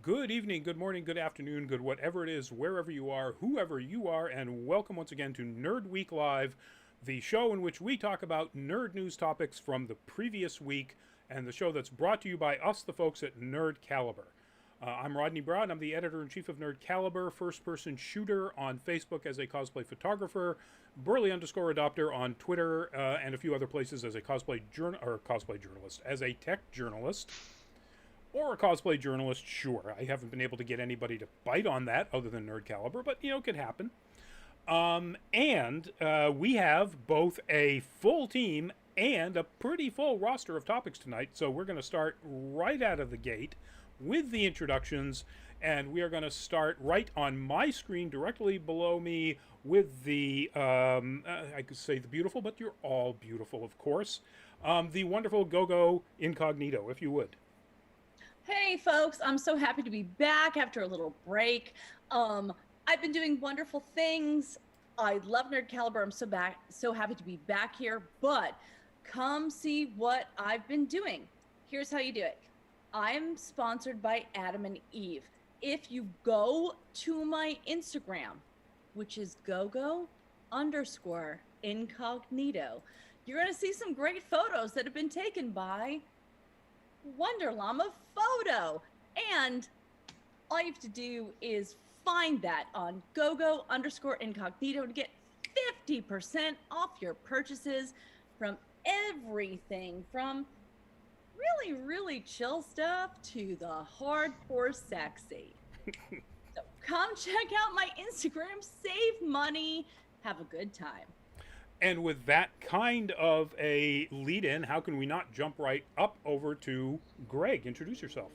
Good evening, good morning, good afternoon, good whatever it is, wherever you are, whoever you are, and welcome once again to Nerd Week Live, the show in which we talk about nerd news topics from the previous week, and the show that's brought to you by us, the folks at Nerd Caliber. I'm Rodney Brown. I'm the editor-in-chief of Nerd Caliber, first-person shooter on Facebook as a cosplay photographer, Burley _adopter on Twitter, and a few other places as a cosplay journalist, as a tech journalist. Or a cosplay journalist, sure. I haven't been able to get anybody to bite on that other than Nerd Caliber, but, it could happen. And we have both a full team and a pretty full roster of topics tonight, so we're going to start right out of the gate with the introductions, and we are going to start right on my screen directly below me with the, I could say the beautiful, but you're all beautiful, of course, the wonderful Gogo Incognito, if you would. Hey folks, I'm so happy to be back after a little break. I've been doing wonderful things. I love Nerd Caliber. I'm so happy to be back here, but come see what I've been doing. Here's how you do it. I'm sponsored by Adam and Eve. If you go to my Instagram, which is gogo_incognito, you're gonna see some great photos that have been taken by Wonder Llama Photo, and all you have to do is find that on gogo_incognito to get 50% off your purchases from everything from really chill stuff to the hardcore sexy. So come check out my Instagram, save money, have a good time. And with that kind of a lead in, how can we not jump right up over to Greg? Introduce yourself.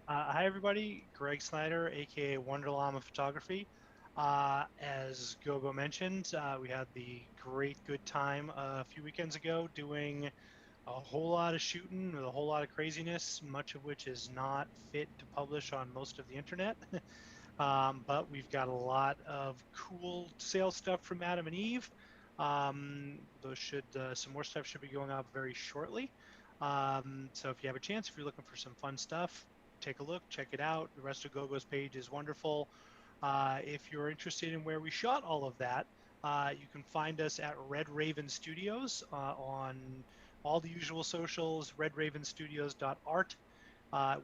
Hi, everybody. Greg Snyder, aka Wonder Llama Photography. As Gogo mentioned, we had the good time a few weekends ago doing a whole lot of shooting with a whole lot of craziness, much of which is not fit to publish on most of the internet. But we've got a lot of cool sales stuff from Adam and Eve. Some more stuff should be going up very shortly. So if you have a chance, if you're looking for some fun stuff, take a look, check it out. The rest of Gogo's page is wonderful. If you're interested in where we shot all of that, you can find us at Red Raven Studios on all the usual socials, redravenstudios.art.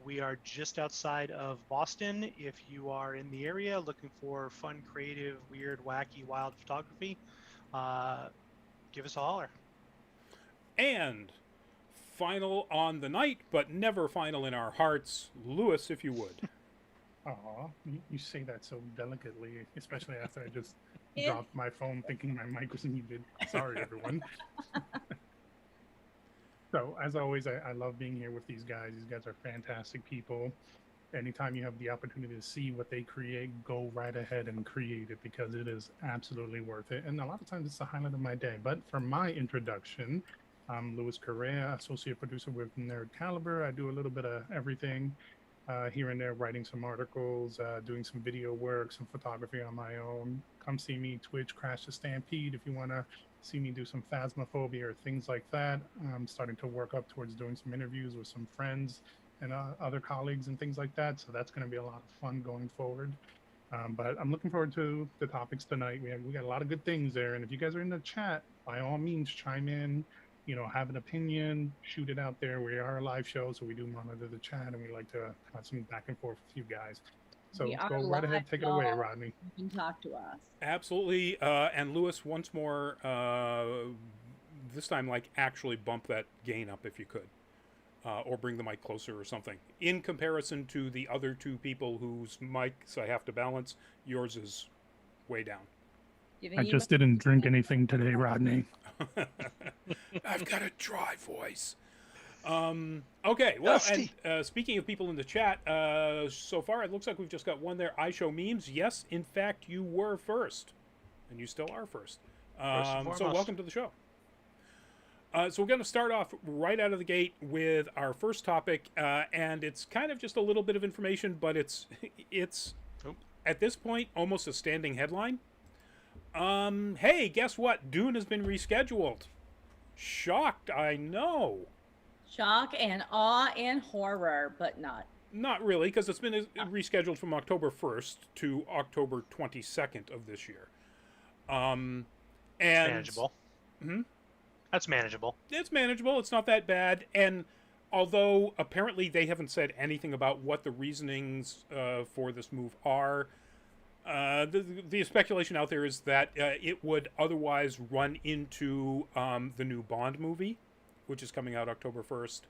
We are just outside of Boston. If you are in the area looking for fun, creative, weird, wacky, wild photography, give us a holler. And final on the night, but never final in our hearts, Lewis, if you would. Aw, you say that so delicately, especially after I just dropped my phone thinking my mic was muted. Sorry, everyone. So, as always, I love being here with these guys. These guys are fantastic people. Anytime you have the opportunity to see what they create, go right ahead and create it because it is absolutely worth it. And a lot of times it's the highlight of my day. But for my introduction, I'm Luis Correa, associate producer with Nerd Caliber. I do a little bit of everything here and there, writing some articles, doing some video work, some photography on my own. Come see me, Twitch, Crash the Stampede, if you want to see me do some phasmophobia or things like that. I'm starting to work up towards doing some interviews with some friends and other colleagues and things like that. So that's going to be a lot of fun going forward. But I'm looking forward to the topics tonight. We got a lot of good things there. And if you guys are in the chat, by all means, chime in, have an opinion, shoot it out there. We are a live show, so we do monitor the chat and we like to have some back and forth with you guys. So go right ahead, take it away, Rodney. You can talk to us. Absolutely. And Lewis, once more, this time, actually bump that gain up if you could. Or bring the mic closer or something. In comparison to the other two people whose mics I have to balance, yours is way down. I just didn't drink anything today, Rodney. I've got a dry voice. Okay, well, and speaking of people in the chat, so far it looks like we've just got one there. I Show Memes. Yes, in fact, you were first. And you still are first. So welcome to the show. So we're going to start off right out of the gate with our first topic, and it's kind of just a little bit of information, but it's at this point almost a standing headline. Hey, guess what? Dune has been rescheduled. Shocked, I know. Shock and awe and horror, but not Not really, because it's been rescheduled from October 1st to October 22nd of this year. And Manageable. Hmm? That's manageable. It's manageable. It's not that bad. And although apparently they haven't said anything about what the reasonings for this move are, the speculation out there is that it would otherwise run into the new Bond movie, which is coming out October 1st.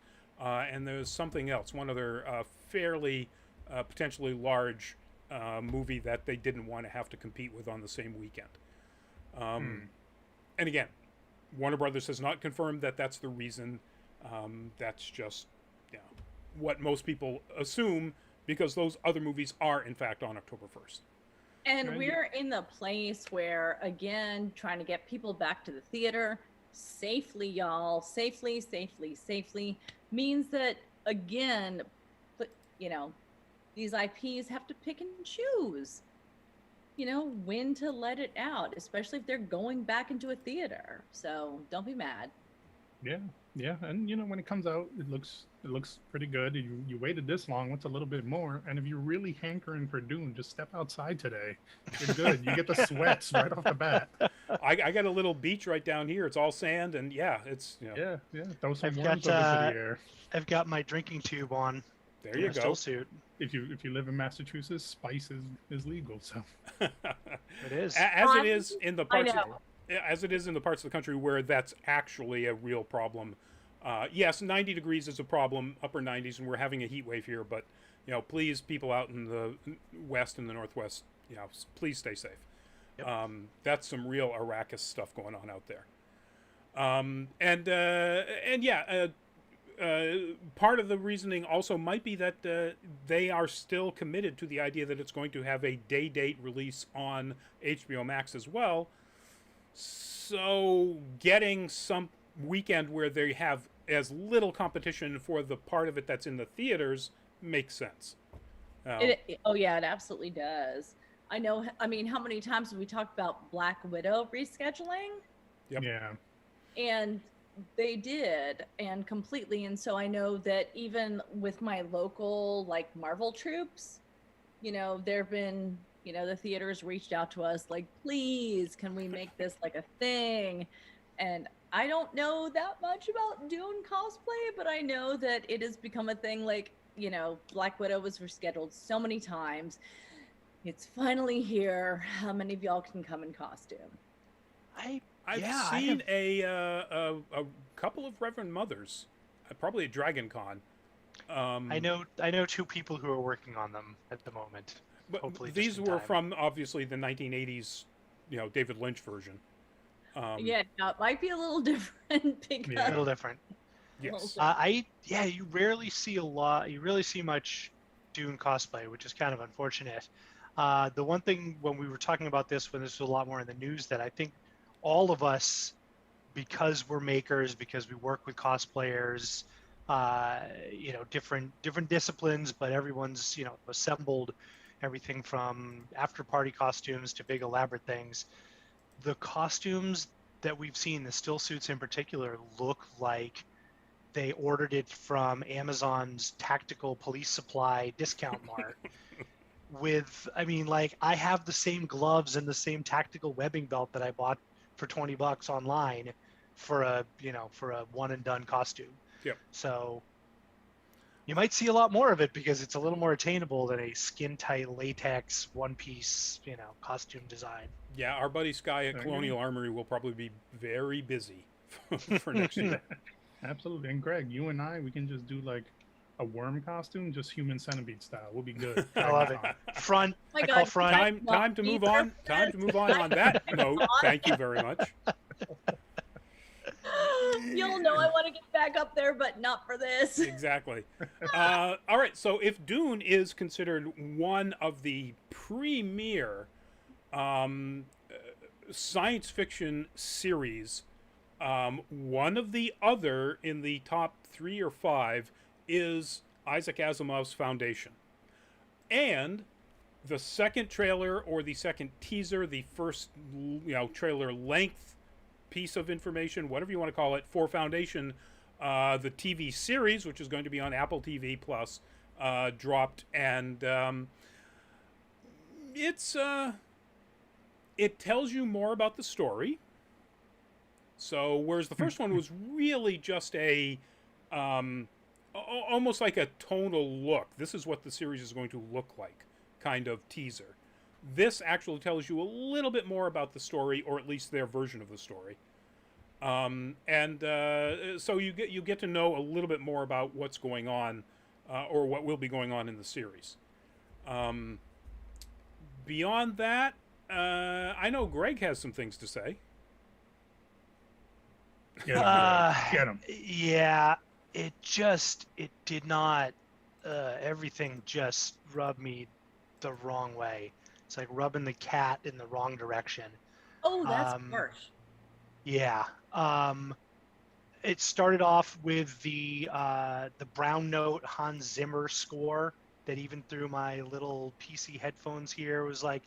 And there's something else, one other fairly potentially large movie that they didn't want to have to compete with on the same weekend. And again, Warner Brothers has not confirmed that that's the reason. That's just what most people assume, because those other movies are, in fact, on October 1st. And we're in the place where, again, trying to get people back to the theater safely, y'all, safely, means that, again, these IPs have to pick and choose, when to let it out, especially if they're going back into a theater. So don't be mad. Yeah, and when it comes out, it looks pretty good. You waited this long, what's a little bit more? And if you're really hankering for Dune, just step outside today. You're good. You get the sweats right off the bat. I got a little beach right down here. It's all sand, and it's yeah. Throw some I've worms got, over to the air. I've got my drinking tube on. There you go. Still suit. If you live in Massachusetts, spice is legal. So it is. As it is in the parts. As it is in the parts of the country where that's actually a real problem. Yes, 90 degrees is a problem, upper 90s, and we're having a heat wave here. But please, people out in the west and the northwest, please stay safe. Yep. That's some real Arrakis stuff going on out there. Part of the reasoning also might be that they are still committed to the idea that it's going to have a day-date release on HBO Max as well. So getting some weekend where they have as little competition for the part of it that's in the theaters makes sense. It absolutely does. I mean, how many times have we talked about Black Widow rescheduling? Yep. Yeah. And they did, and completely. And so I know that even with my local, Marvel troops, there've been, the theaters reached out to us please, can we make this a thing? And I don't know that much about Dune cosplay, but I know that it has become a thing. Black Widow was rescheduled so many times. It's finally here. How many of y'all can come in costume? I've seen a couple of Reverend Mothers, probably at Dragon Con. I know two people who are working on them at the moment. But hopefully these were from obviously the 1980s, David Lynch version. It might be a little different. A little different. Yes. You rarely see you really see much Dune cosplay, which is kind of unfortunate. The one thing when we were talking about this, when this was a lot more in the news, that I think all of us, because we're makers, because we work with cosplayers, different disciplines, but everyone's, assembled everything from after party costumes to big elaborate things. The costumes that we've seen, the still suits in particular, look like they ordered it from Amazon's tactical police supply discount mart. I have the same gloves and the same tactical webbing belt that I bought for $20 online for a one and done costume. Yep. So you might see a lot more of it because it's a little more attainable than a skin tight latex one piece, costume design. Yeah, our buddy Sky at Colonial Armory will probably be very busy for next year. Absolutely. And Greg, you and I, we can just do a worm costume, just human centipede style. We'll be good. I love it. Front. Oh my I God, call front. Time to move on. Time to move on that note. Thank you very much. You'll know I want to get back up there, but not for this. Exactly. All right. So if Dune is considered one of the premier science fiction series, one of the other in the top 3 or 5 is Isaac Asimov's Foundation. And the second trailer or the second teaser, the first trailer length piece of information, whatever you want to call it, for Foundation, the TV series, which is going to be on Apple TV Plus, dropped, and it tells you more about the story. So whereas the first one was really just almost like a tonal look. This is what the series is going to look like, kind of teaser. This actually tells you a little bit more about the story, or at least their version of the story. So you get to know a little bit more about what's going on, or what will be going on in the series. Beyond that, I know Greg has some things to say. Get him, Greg. Get him. Yeah, it did not. Everything just rubbed me the wrong way. It's like rubbing the cat in the wrong direction. Oh, that's Um, harsh. Yeah. It started off with the Brown Note Hans Zimmer score that even through my little PC headphones here was like,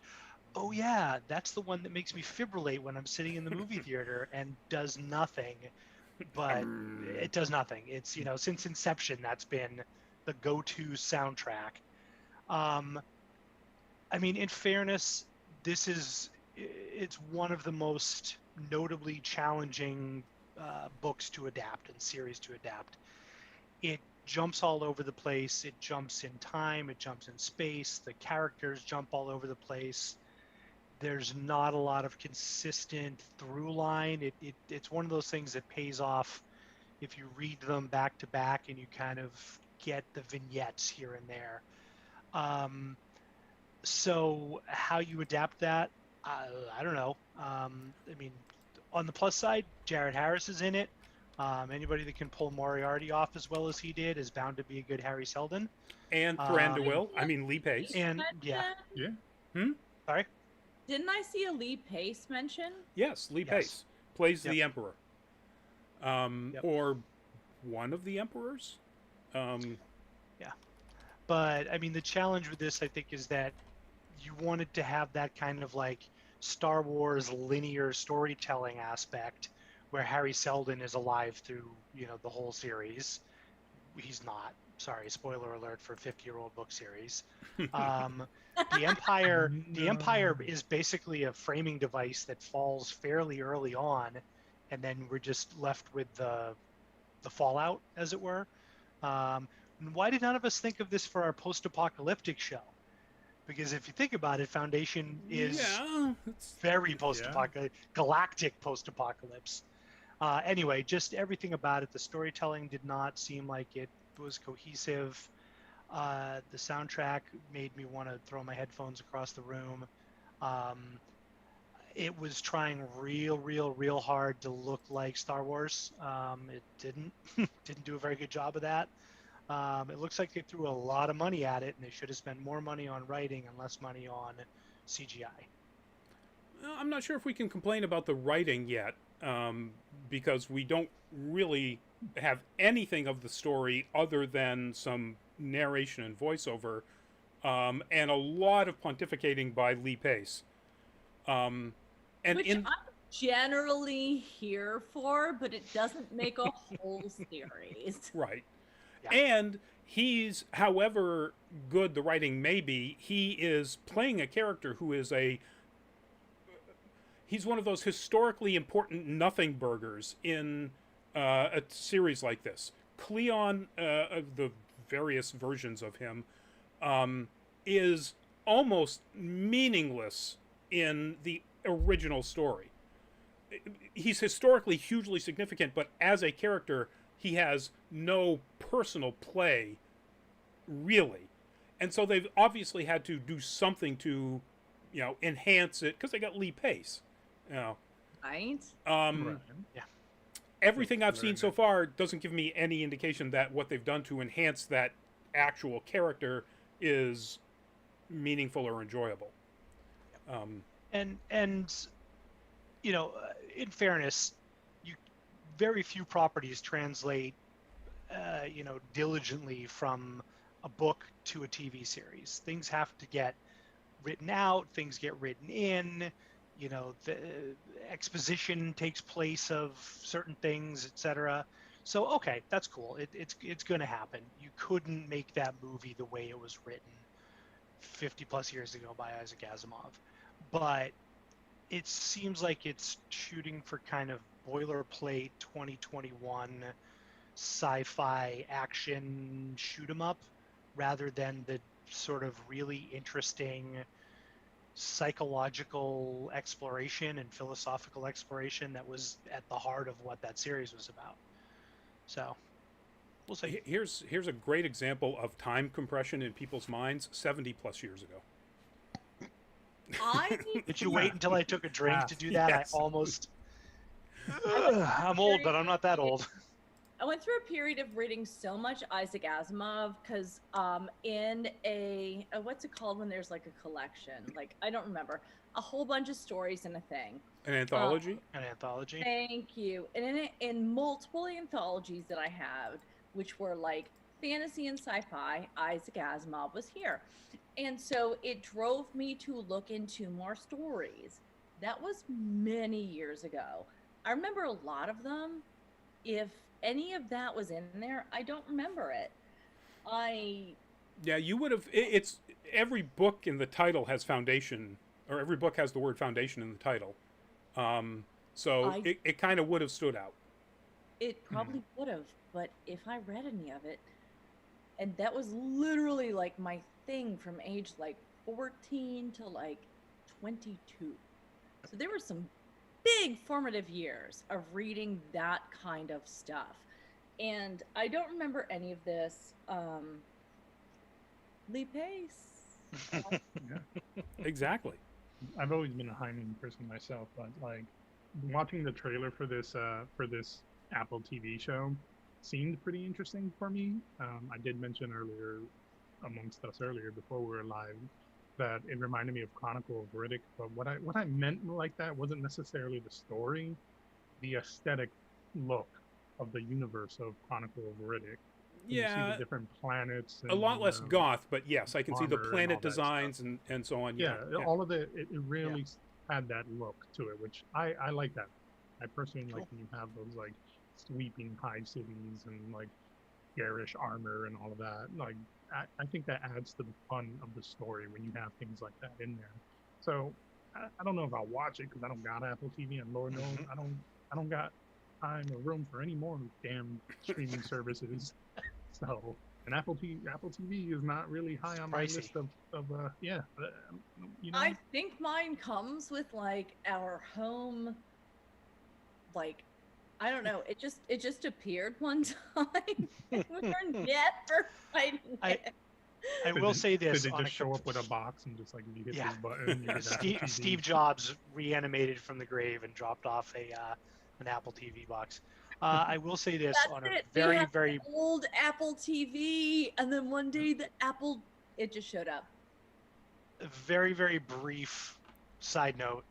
oh yeah, that's the one that makes me fibrillate when I'm sitting in the movie theater and does nothing. But it does nothing. It's, since inception, that's been the go-to soundtrack. I mean, in fairness, it's one of the most notably challenging books to adapt and series to adapt. It jumps all over the place. It jumps in time. It jumps in space. The characters jump all over the place. There's not a lot of consistent through line. It's one of those things that pays off if you read them back to back and you kind of get the vignettes here and there. So how you adapt that, I don't know. I mean, on the plus side, Jared Harris is in it. Anybody that can pull Moriarty off as well as he did is bound to be a good Harry Seldon. And Thranduil. Lee Pace. And yeah. Yeah. Sorry? Didn't I see a Lee Pace mention? Yes, Lee Pace plays the Emperor. Or one of the Emperors. But I mean, the challenge with this, I think, is that you wanted to have that kind of like Star Wars linear storytelling aspect where Harry Seldon is alive through, the whole series. He's not. Sorry, spoiler alert for a 50-year-old book series. The Empire is basically a framing device that falls fairly early on, and then we're just left with the fallout, as it were. Why did none of us think of this for our post-apocalyptic show? Because if you think about it, Foundation is very post-apocalyptic, galactic post-apocalypse. Anyway, just everything about it. The storytelling did not seem like it was cohesive. The soundtrack made me want to throw my headphones across the room. It was trying real hard to look like Star Wars. It didn't do a very good job of that. It looks like they threw a lot of money at it, and they should have spent more money on writing and less money on CGI. I'm not sure if we can complain about the writing yet, because we don't really have anything of the story other than some narration and voiceover, and a lot of pontificating by Lee Pace. Which I'm generally here for, but it doesn't make a whole series. Right. Yeah. And he's, however good the writing may be, he is playing a character who is he's one of those historically important nothing burgers in a series like this. Cleon, the various versions of him, is almost meaningless in the original story. He's historically hugely significant, but as a character, he has no personal play, really. And so they've obviously had to do something to, enhance it, because they got Lee Pace. Right? Yeah. Everything I've seen so far doesn't give me any indication that what they've done to enhance that actual character is meaningful or enjoyable. And in fairness, very few properties translate, diligently from a book to a TV series. Things have to get written out, things get written in, the exposition takes place of certain things, etc. So okay, that's cool. It's going to happen. You couldn't make that movie the way it was written 50 plus years ago by Isaac Asimov, but it seems like it's shooting for kind of boilerplate 2021 sci-fi action shoot 'em up rather than the sort of really interesting psychological exploration and philosophical exploration that was at the heart of what that series was about. So we'll see. Here's a great example of time compression in people's minds 70 plus years ago. I Did you wait until I took a drink to do that? Yes. I almost. I'm old, but I'm not that old. I went through a period of reading so much Isaac Asimov because in a what's it called when there's like a collection, like I don't remember, a whole bunch of stories in a thing. An anthology? An anthology. Thank you. And in multiple anthologies that I had, which were like fantasy and sci-fi, Isaac Asimov was here. And so it drove me to look into more stories. That was many years ago. I remember a lot of them. If any of that was in there, I don't remember it. Yeah, you would have. It's every book in the title has foundation, or every book has the word foundation in the title. So it kind of would have stood out. It probably would have, but if I read any of it, and that was literally like my thing from age like 14 to like 22. So there were some big formative years of reading that kind of stuff. And I don't remember any of this. Lee Pace. Exactly. I've always been a Heinlein person myself, but like watching the trailer for this Apple TV show seemed pretty interesting for me. I did mention earlier, amongst us earlier before we were live, that it reminded me of Chronicle of Riddick. But what I meant like that wasn't necessarily the story, the aesthetic look of the universe of Chronicle of Riddick. You see the different planets. And, a lot less goth, but yes, I can see the armor and all planet that designs and so on. Yeah, all of it really had that look to it, which I like that. I personally like when you have those like sweeping high cities and like garish armor and all of that. Like I think that adds to the fun of the story when you have things like that in there. So I don't know if I'll watch it because I don't got Apple TV, and Lord knows I don't got time or room for any more damn streaming services. So, and Apple TV is not really high on my list of you know. I think mine comes with like our home, like, I don't know. It just appeared one time. We were never fighting it. I will say this. Did they just show up with a box and just like you hit this button? Steve Jobs reanimated from the grave and dropped off an Apple TV box. I will say this. That's on a it. very, very old Apple TV, and then one day it just showed up. very, very brief side note.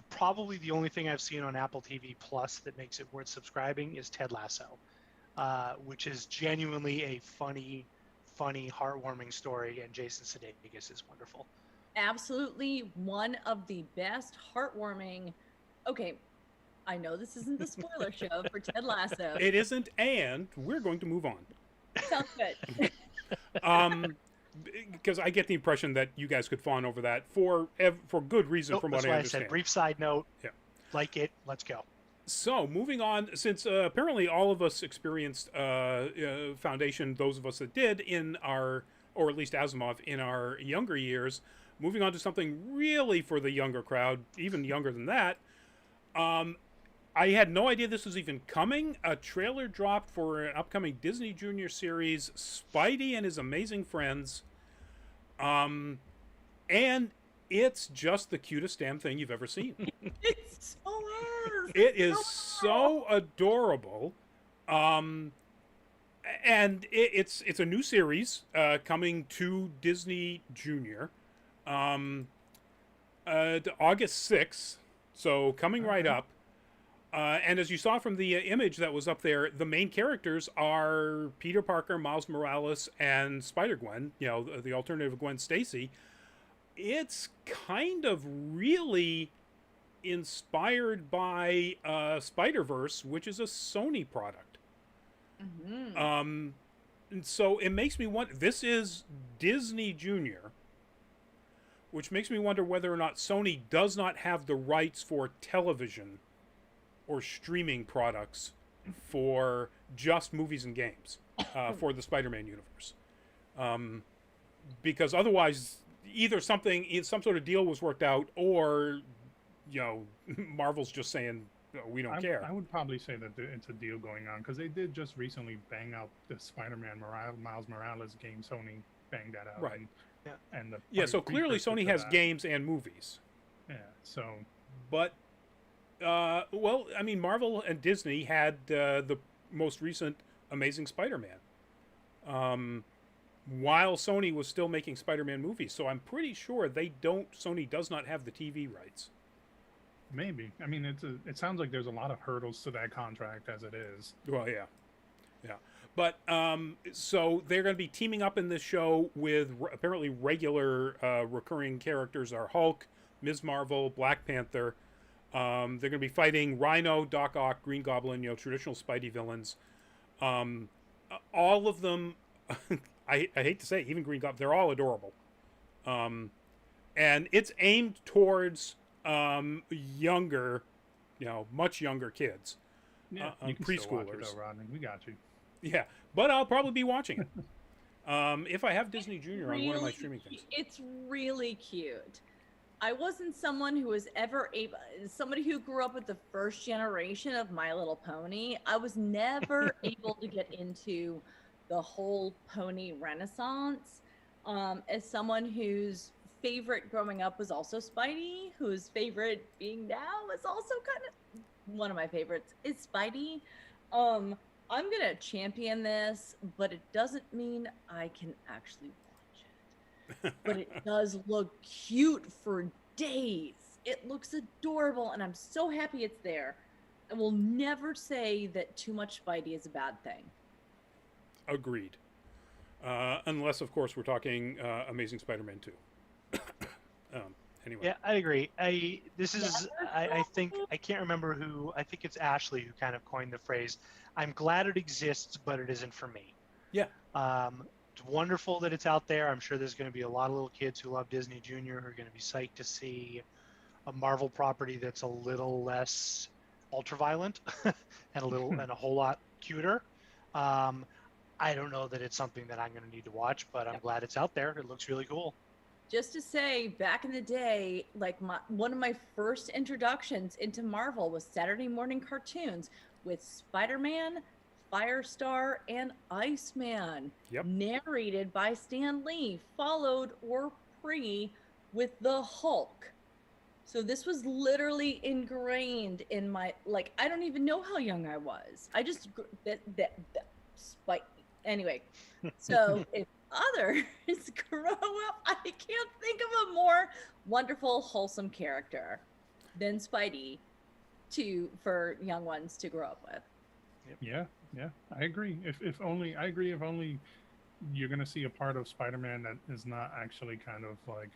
Probably the only thing I've seen on Apple TV Plus that makes it worth subscribing is Ted Lasso, which is genuinely a funny, heartwarming story, and Jason Sudeikis is wonderful. Absolutely one of the best heartwarming. Okay, I know this isn't the spoiler show for Ted Lasso. It isn't, and we're going to move on. Sounds good. Because I get the impression that you guys could fawn over that for good reason, from what I understand. I said. Brief side note. Yeah. Like it. Let's go. So, moving on, since apparently all of us experienced Foundation, those of us that did in our, or at least Asimov, in our younger years, moving on to something really for the younger crowd, even younger than that. I had no idea this was even coming. A trailer dropped for an upcoming Disney Junior series, Spidey and His Amazing Friends. And it's just the cutest damn thing you've ever seen. It so is. It is so adorable. And it's a new series coming to Disney Junior. August 6th. So coming right up. And as you saw from the image that was up there, the main characters are Peter Parker, Miles Morales, and Spider-Gwen, you know, the alternative Gwen Stacy. It's kind of really inspired by Spider-Verse, which is a Sony product. Mm-hmm. And so it makes me wonder. This is Disney Junior, which makes me wonder whether or not Sony does not have the rights for television or streaming products for just movies and games for the Spider-Man universe. Because otherwise, either some sort of deal was worked out, or Marvel's just saying we don't care. I would probably say that it's a deal going on, because they did just recently bang out the Spider-Man Miles Morales game. Sony banged that out, Right. So clearly Sony has games and movies. Yeah. So, but well, I mean, Marvel and Disney had the most recent Amazing Spider-Man. While Sony was still making Spider-Man movies, so I'm pretty sure Sony does not have the TV rights. maybe. I mean, it sounds like there's a lot of hurdles to that contract as it is. Well, yeah. But so they're going to be teaming up in this show with apparently regular recurring characters are Hulk, Ms. Marvel, Black Panther. They're going to be fighting Rhino, Doc Ock, Green Goblin, traditional Spidey villains. All of them, I hate to say it, even Green Goblin, they're all adorable. And it's aimed towards younger, much younger kids. Yeah, you can still watch it preschoolers. though, Rodney. We got you. Yeah, but I'll probably be watching it. If I have Disney Junior on one of my streaming things. It's really cute. I wasn't someone who was ever somebody who grew up with the first generation of My Little Pony. I was never able to get into the whole pony renaissance. As someone whose favorite growing up was also Spidey, whose favorite being now is also kind of one of my favorites is Spidey. I'm gonna champion this, but it doesn't mean I can actually watch it. But it does look cute for days. It looks adorable, and I'm so happy it's there. I will never say that too much Spidey is a bad thing. Agreed. Unless, of course, we're talking Amazing Spider-Man 2. Anyway. Yeah, I agree. I think I can't remember who. I think it's Ashley who kind of coined the phrase. I'm glad it exists, but it isn't for me. Yeah. It's wonderful that it's out there. I'm sure there's going to be a lot of little kids who love Disney Junior who are going to be psyched to see a Marvel property that's a little less ultraviolent and a whole lot cuter. I don't know that it's something that I'm going to need to watch, but I'm glad it's out there. It looks really cool. Just to say, back in the day, like one of my first introductions into Marvel was Saturday morning cartoons with Spider-Man, Firestar, and Iceman, narrated by Stan Lee, followed or with the Hulk. So this was literally ingrained in my, I don't even know how young I was. I just, anyway, so if others grow up, I can't think of a more wonderful, wholesome character than Spidey for young ones to grow up with. Yeah, I agree. If only you're gonna see a part of Spider-Man that is not actually kind of like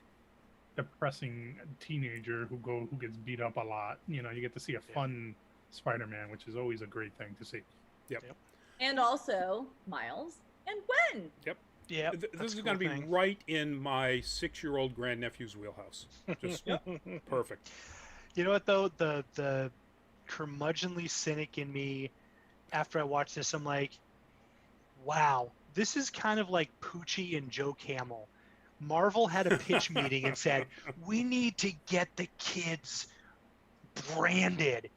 depressing teenager who gets beat up a lot. You get to see a fun Spider-Man, which is always a great thing to see. Yep. And also Miles and Gwen. Yep. Yeah, this is going to be right in my 6-year-old grandnephew's wheelhouse. Just perfect. You know what though? The curmudgeonly cynic in me, after I watched this, I'm like, wow, this is kind of like Poochie and Joe Camel. Marvel had a pitch meeting and said, we need to get the kids branded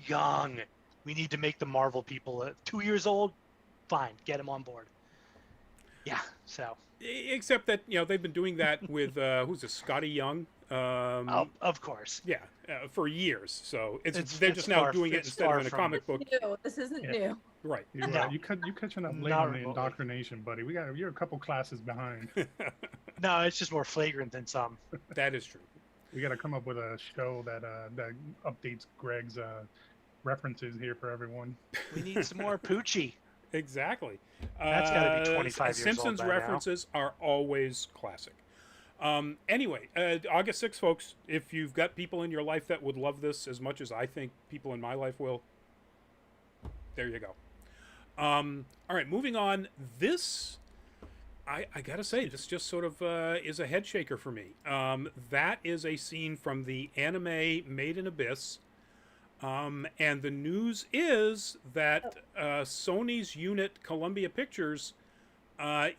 young. We need to make the Marvel people 2 years old. Fine, get them on board. Yeah, so. Except that, they've been doing that with, who's this, Scotty Young? Of course. Yeah, for years. So they're just now doing it instead of in a comic book. New. This isn't new. Right. You catching up late on the indoctrination, buddy. You're a couple classes behind. No, it's just more flagrant than some. That is true. We got to come up with a show that updates Greg's references here for everyone. We need some more Poochie. Exactly. That's got to be 25 years Simpsons old by references are always classic. Anyway, August 6th, folks, if you've got people in your life that would love this as much as I think people in my life will, there you go. All right, moving on. This, I gotta say, this just sort of is a head shaker for me. That is a scene from the anime Made in Abyss. And the news is that Sony's unit, Columbia Pictures,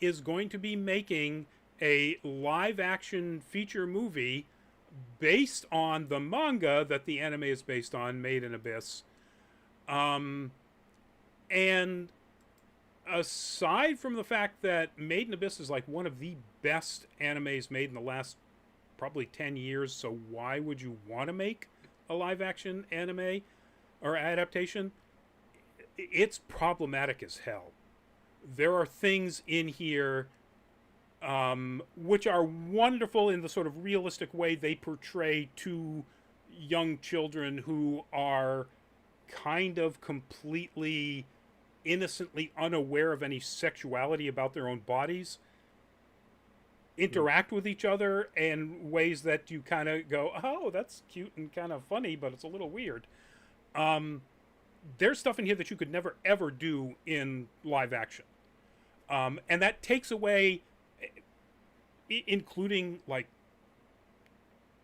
is going to be making a live-action feature movie based on the manga that the anime is based on, Made in Abyss. And aside from the fact that Made in Abyss is like one of the best animes made in the last probably 10 years, so why would you want to make a live-action anime or adaptation? It's problematic as hell. There are things in here which are wonderful in the sort of realistic way they portray two young children who are kind of completely innocently unaware of any sexuality about their own bodies interact with each other in ways that you kind of go, oh, that's cute and kind of funny, but it's a little weird. There's stuff in here that you could never ever do in live action. And that takes away, including like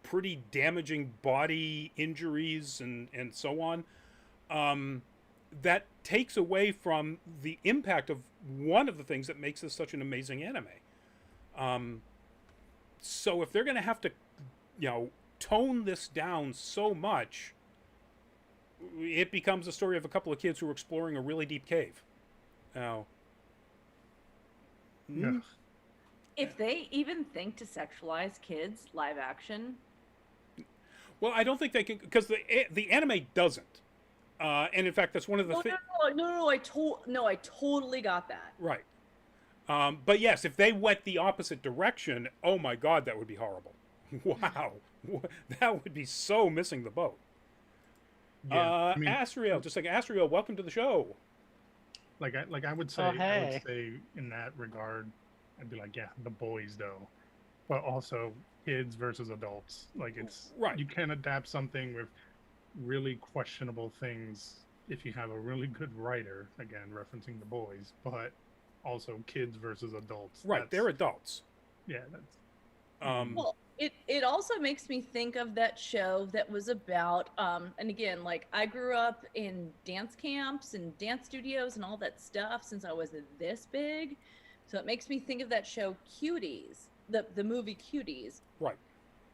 pretty damaging body injuries and so on. That takes away from the impact of one of the things that makes this such an amazing anime. So if they're going to have to, tone this down so much, it becomes a story of a couple of kids who are exploring a really deep cave. Now, Yeah. If they even think to sexualize kids live action, well, I don't think they can, because the anime doesn't. And in fact, that's one of the things. No, I totally got that. Right. But yes, if they went the opposite direction, oh my God, that would be horrible. Wow. That would be so missing the boat. Yeah, Asriel, just like Asriel, welcome to the show. Like I would say, Oh, hey. I would say in that regard, I'd be like, yeah, the boys though, but also kids versus adults. Like it's Right. You can adapt something with really questionable things if you have a really good writer. Again, referencing the boys, but also kids versus adults. Right, they're adults. Yeah, that's Well, it also makes me think of that show that was about, and again, like I grew up in dance camps and dance studios and all that stuff since I was this big. So it makes me think of that show Cuties, the movie Cuties, Right.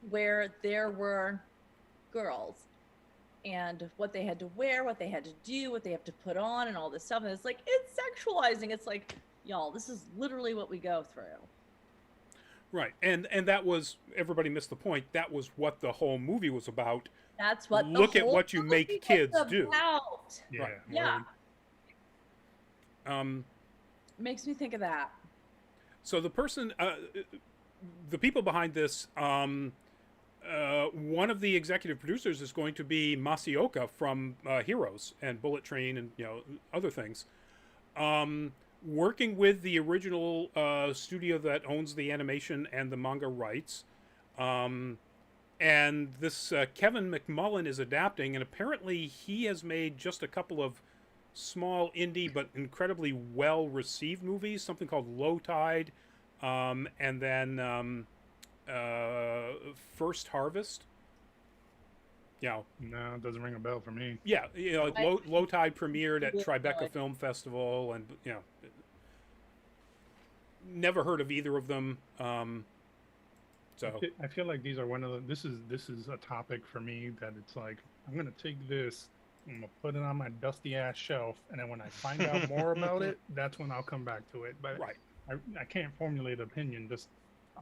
where there were girls and what they had to wear, what they had to do, what they have to put on, and all this stuff. And it's like, it's sexualizing. It's like, y'all, this is literally what we go through. Right. And that was, everybody missed the point, that was what the whole movie was about. That's what the Look at whole what you make movie kids was do. about. yeah. Right. Yeah. Makes me think of that. So the person, the people behind this, one of the executive producers is going to be Masaoka from Heroes and Bullet Train and other things, working with the original studio that owns the animation and the manga rights. And this Kevin McMullen is adapting, and apparently he has made just a couple of small indie but incredibly well received movies, something called Low Tide, and then First Harvest. No, it doesn't ring a bell for me. Yeah, Low Tide premiered at Tribeca Film Festival, and never heard of either of them. So I feel like these are one of the. This is a topic for me that it's like I'm gonna take this, I'm gonna put it on my dusty ass shelf, and then when I find out more about it, that's when I'll come back to it. But right. I can't formulate an opinion just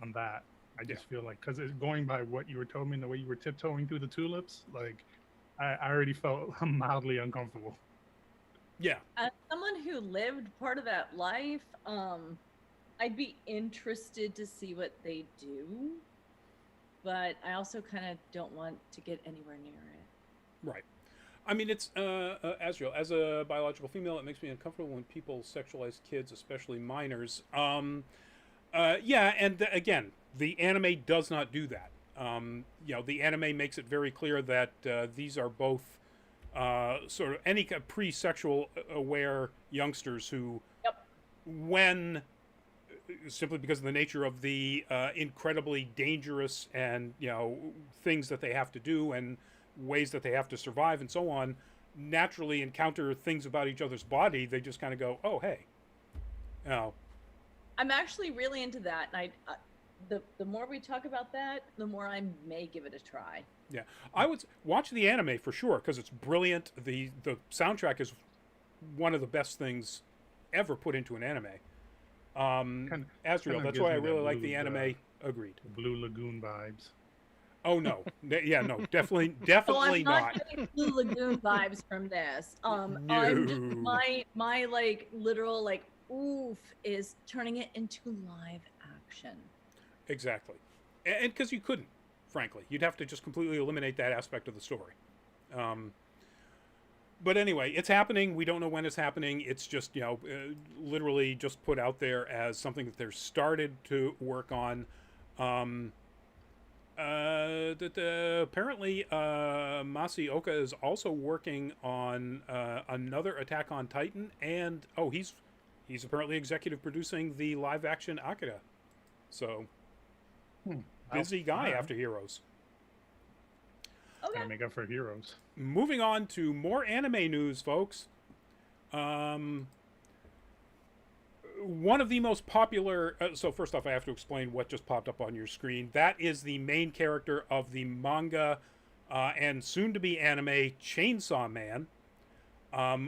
on that. I just feel like, because it's going by what you were telling me and the way you were tiptoeing through the tulips, like I already felt mildly uncomfortable. Yeah. As someone who lived part of that life, I'd be interested to see what they do, but I also kind of don't want to get anywhere near it. Right. I mean, it's Azrael, as a biological female, it makes me uncomfortable when people sexualize kids, especially minors. Yeah, and again, The anime does not do that. The anime makes it very clear that these are both sort of any pre-sexual aware youngsters who, Yep. when simply because of the nature of the incredibly dangerous and things that they have to do and ways that they have to survive and so on, naturally encounter things about each other's body. They just kind of go, oh hey, I'm actually really into that, and the more we talk about that, the more I may give it a try. Yeah, I would watch the anime for sure because it's brilliant. The soundtrack is one of the best things ever put into an anime. Asriel, that's why I really like the anime. Agreed. Blue Lagoon vibes. Oh no, yeah, no, definitely I'm not. getting Blue Lagoon vibes from this. I'm just, my like literal like oof is turning it into live action. Exactly, and because you couldn't, frankly, you'd have to just completely eliminate that aspect of the story. But anyway, it's happening. We don't know when it's happening. It's just literally just put out there as something that they're started to work on. Apparently, Masaoka is also working on another Attack on Titan, and he's apparently executive producing the live action Akira. So busy guy after Heroes. Okay. Gotta make up for Heroes. Moving on to more anime news, folks. One of the most popular... so first off, I have to explain what just popped up on your screen. That is the main character of the manga and soon-to-be anime Chainsaw Man,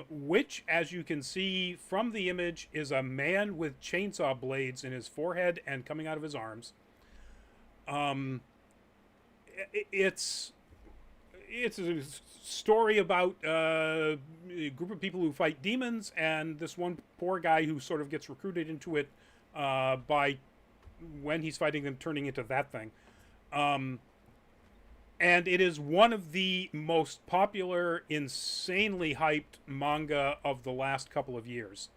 which, as you can see from the image, is a man with chainsaw blades in his forehead and coming out of his arms. It's a story about a group of people who fight demons, and this one poor guy who sort of gets recruited into it by when he's fighting them turning into that thing. And it is one of the most popular, insanely hyped manga of the last couple of years.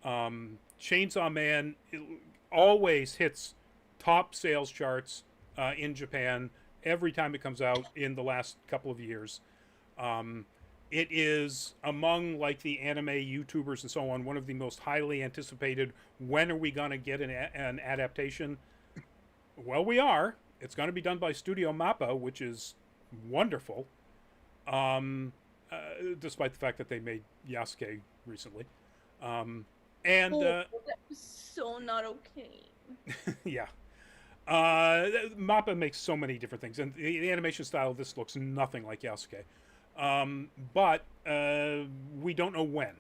Chainsaw Man always hits top sales charts in Japan every time it comes out in the last couple of years. It is among like the anime YouTubers and so on, one of the most highly anticipated. When are we going to get an adaptation? Well, we are. It's going to be done by Studio Mappa, which is wonderful. Despite the fact that they made Yasuke recently. That was so not okay. Yeah. Mappa makes so many different things, and the animation style of this looks nothing like Yasuke. But we don't know when.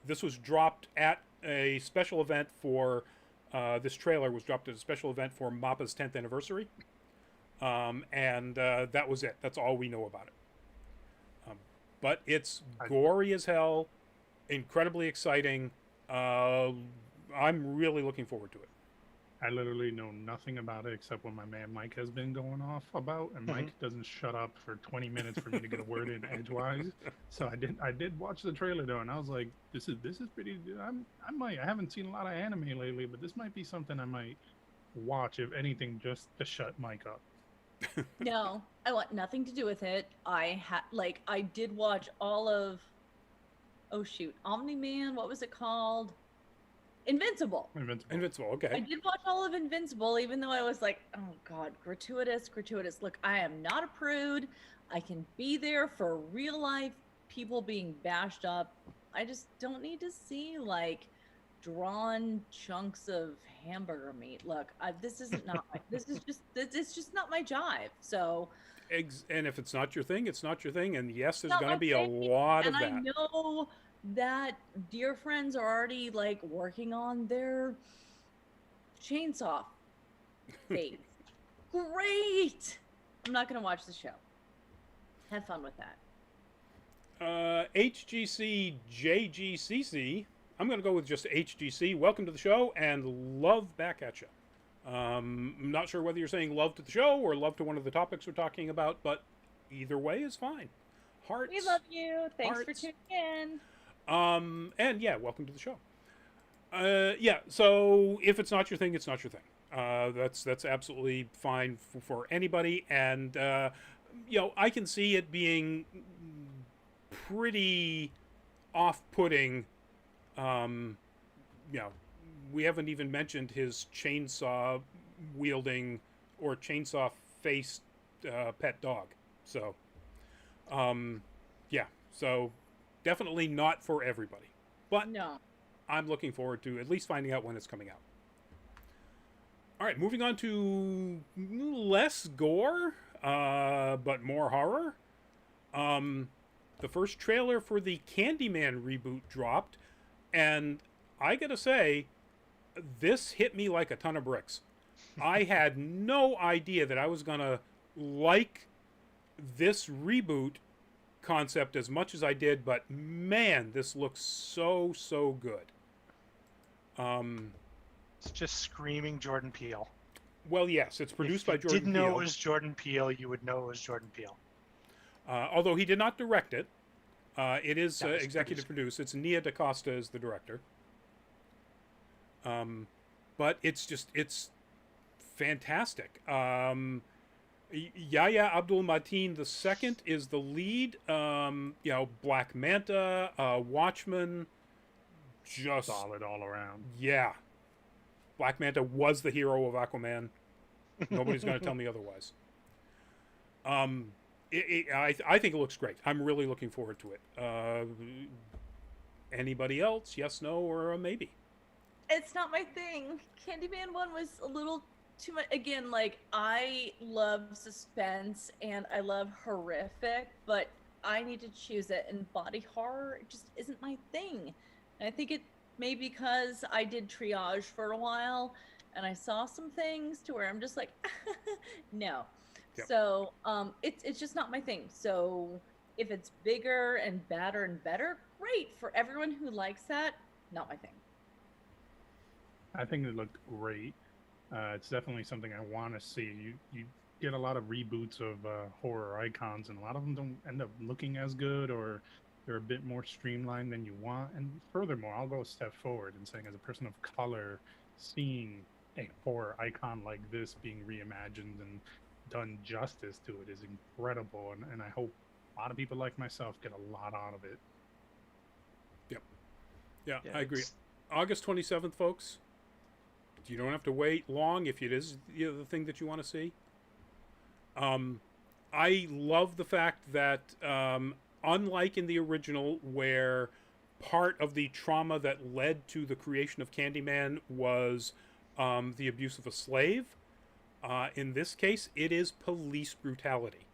This was dropped at a special event for... this trailer was dropped at a special event for Mappa's 10th anniversary. And that was it. That's all we know about it. But it's gory as hell, incredibly exciting. I'm really looking forward to it. I literally know nothing about it except what my man Mike has been going off about, and Mike doesn't shut up for 20 minutes for me to get a word in edgewise. So I did watch the trailer though, and I was like, this is pretty. I haven't seen a lot of anime lately, but this might be something I might watch, if anything, just to shut Mike up. No, I want nothing to do with it. I did watch all of, Omni-Man, what was it called? Invincible. Okay. I did watch all of Invincible, even though I was like, oh God, gratuitous. Look, I am not a prude. I can be there for real life people being bashed up. I just don't need to see like drawn chunks of hamburger meat. Look, this is just not my jive. So. And if it's not your thing, it's not your thing. And yes, there's going to be a lot of that. And I know that dear friends are already like working on their chainsaw phase. Great. I'm not going to watch the show. Have fun with that. HGC JGCC. I'm going to go with just HGC. Welcome to the show and love back at you. I'm not sure whether you're saying love to the show or love to one of the topics we're talking about, but either way is fine. Hearts. We love you. Thanks for tuning in. And yeah, welcome to the show. Yeah, so if it's not your thing, it's not your thing. That's absolutely fine for anybody, and I can see it being pretty off-putting. Um, you know, we haven't even mentioned his chainsaw wielding or chainsaw faced pet dog. So, yeah, so definitely not for everybody, but No. I'm looking forward to at least finding out when it's coming out. All right, moving on to less gore, but more horror. The first trailer for the Candyman reboot dropped, and I gotta say, this hit me like a ton of bricks. I had no idea that I was gonna like this reboot concept as much as I did, but man, this looks so good. It's just screaming Jordan Peele. Well, yes, it's produced by Jordan Peele. If you didn't know it was Jordan Peele, you would know it was Jordan Peele. Although he did not direct it. It is No, it's executive produced. It's Nia DaCosta is the director. But it's fantastic. Yahya Abdul-Mateen II is the lead. Black Manta, Watchmen, just Solid all around. yeah. Black Manta was the hero of Aquaman. Nobody's going to tell me otherwise. I think it looks great. I'm really looking forward to it. Anybody else? Yes, no, or a maybe? It's not my thing. Candyman 1 was a little too much. Again, like, I love suspense and I love horrific, but I need to choose it. And body horror just isn't my thing. And I think it may because I did triage for a while and I saw some things to where I'm just like, no. Yep. So it's just not my thing. So if it's bigger and badder and better, great. For everyone who likes that, not my thing. I think it looked great. It's definitely something I want to see. You get a lot of reboots of horror icons, and a lot of them don't end up looking as good, or they're a bit more streamlined than you want. And furthermore, I'll go a step forward and saying, as a person of color, seeing a horror icon like this being reimagined and done justice to it is incredible, and I hope a lot of people like myself get a lot out of it. Yeah, I agree. August 27th, folks. You don't have to wait long if it is the thing that you want to see. I love the fact that, unlike in the original, where part of the trauma that led to the creation of Candyman was the abuse of a slave, in this case, it is police brutality.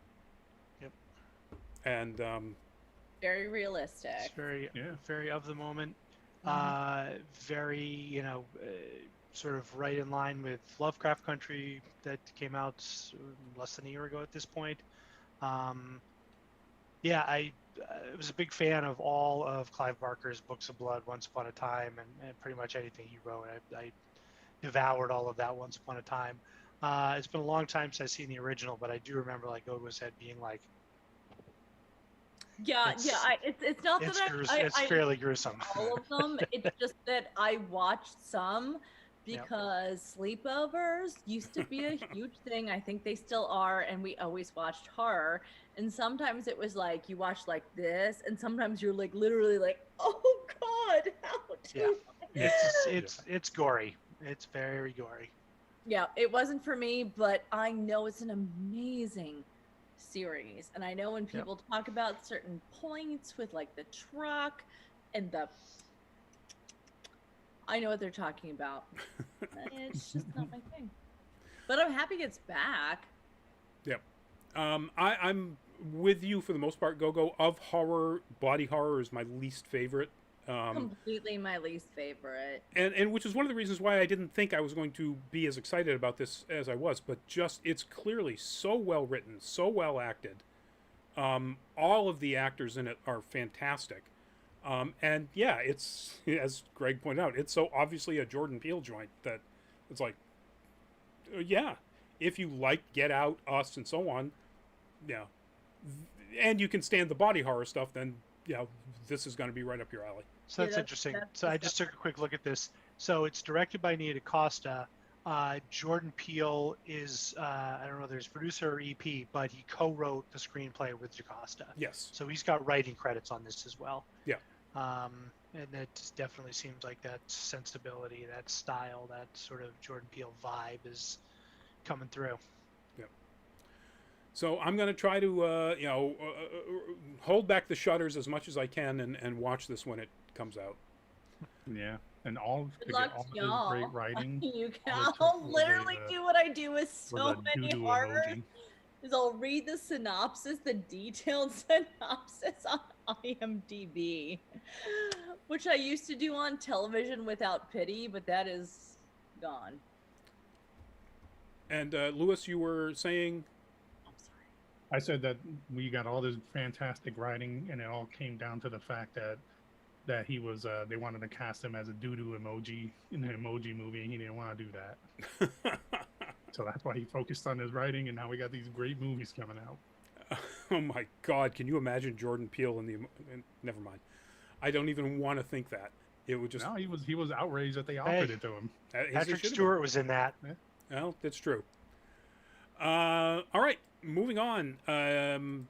Yep. And Very realistic. It's very of the moment. Very, sort of right in line with Lovecraft Country that came out less than a year ago at this point. I was a big fan of all of Clive Barker's books of blood, Once Upon a Time, and pretty much anything he wrote. I devoured all of that Once Upon a Time. It's been a long time since I've seen the original, but I do remember, like Ogo said, being like, it's not that it's fairly gruesome. all of them. It's just that I watched some because sleepovers used to be a huge thing. I think they still are, and we always watched horror. And sometimes it was like you watch like this, and sometimes you're like literally like, oh God, how do It's gory. It's very gory. Yeah, it wasn't for me, but I know it's an amazing series. And I know when people talk about certain points with like the truck and I know what they're talking about. It's just not my thing. But I'm happy it's back. Yep. I'm with you for the most part, Go-Go. Of horror, body horror is my least favorite. Completely my least favorite. And which is one of the reasons why I didn't think I was going to be as excited about this as I was. But just, it's clearly so well written, so well acted. All of the actors in it are fantastic. And yeah, it's, as Greg pointed out, it's so obviously a Jordan Peele joint that it's like, yeah, if you like Get Out, Us, and so on, yeah, and you can stand the body horror stuff, then this is going to be right up your alley. So that's interesting. So I just took a quick look at this. So it's directed by Nia DaCosta. Jordan Peele is, I don't know if there's producer or EP, but he co-wrote the screenplay with Jocasta. Yes. So he's got writing credits on this as well. Yeah. And it definitely seems like that sensibility, that style, that sort of Jordan Peele vibe is coming through. So I'm going to try to, hold back the shutters as much as I can and watch this when it comes out. Yeah, and all Good to luck, get all of y'all. his great writing. You can all it took I'll was literally do what I do with was so a many doo-doo horrors. emoji. Is I'll read the synopsis, the detailed synopsis on IMDb, which I used to do on television without pity, but that is gone. And Lewis, you were saying? I'm sorry. I said that we got all this fantastic writing, and it all came down to the fact that he was they wanted to cast him as a doo-doo emoji in the Emoji Movie, and he didn't want to do that. So that's why he focused on his writing, and now we got these great movies coming out. Oh my God! Can you imagine Jordan Peele in the? Never mind. I don't even want to think that. It would just. No, he was outraged that they offered it to him. Patrick Stewart was in that. Well, that's true. All right, moving on.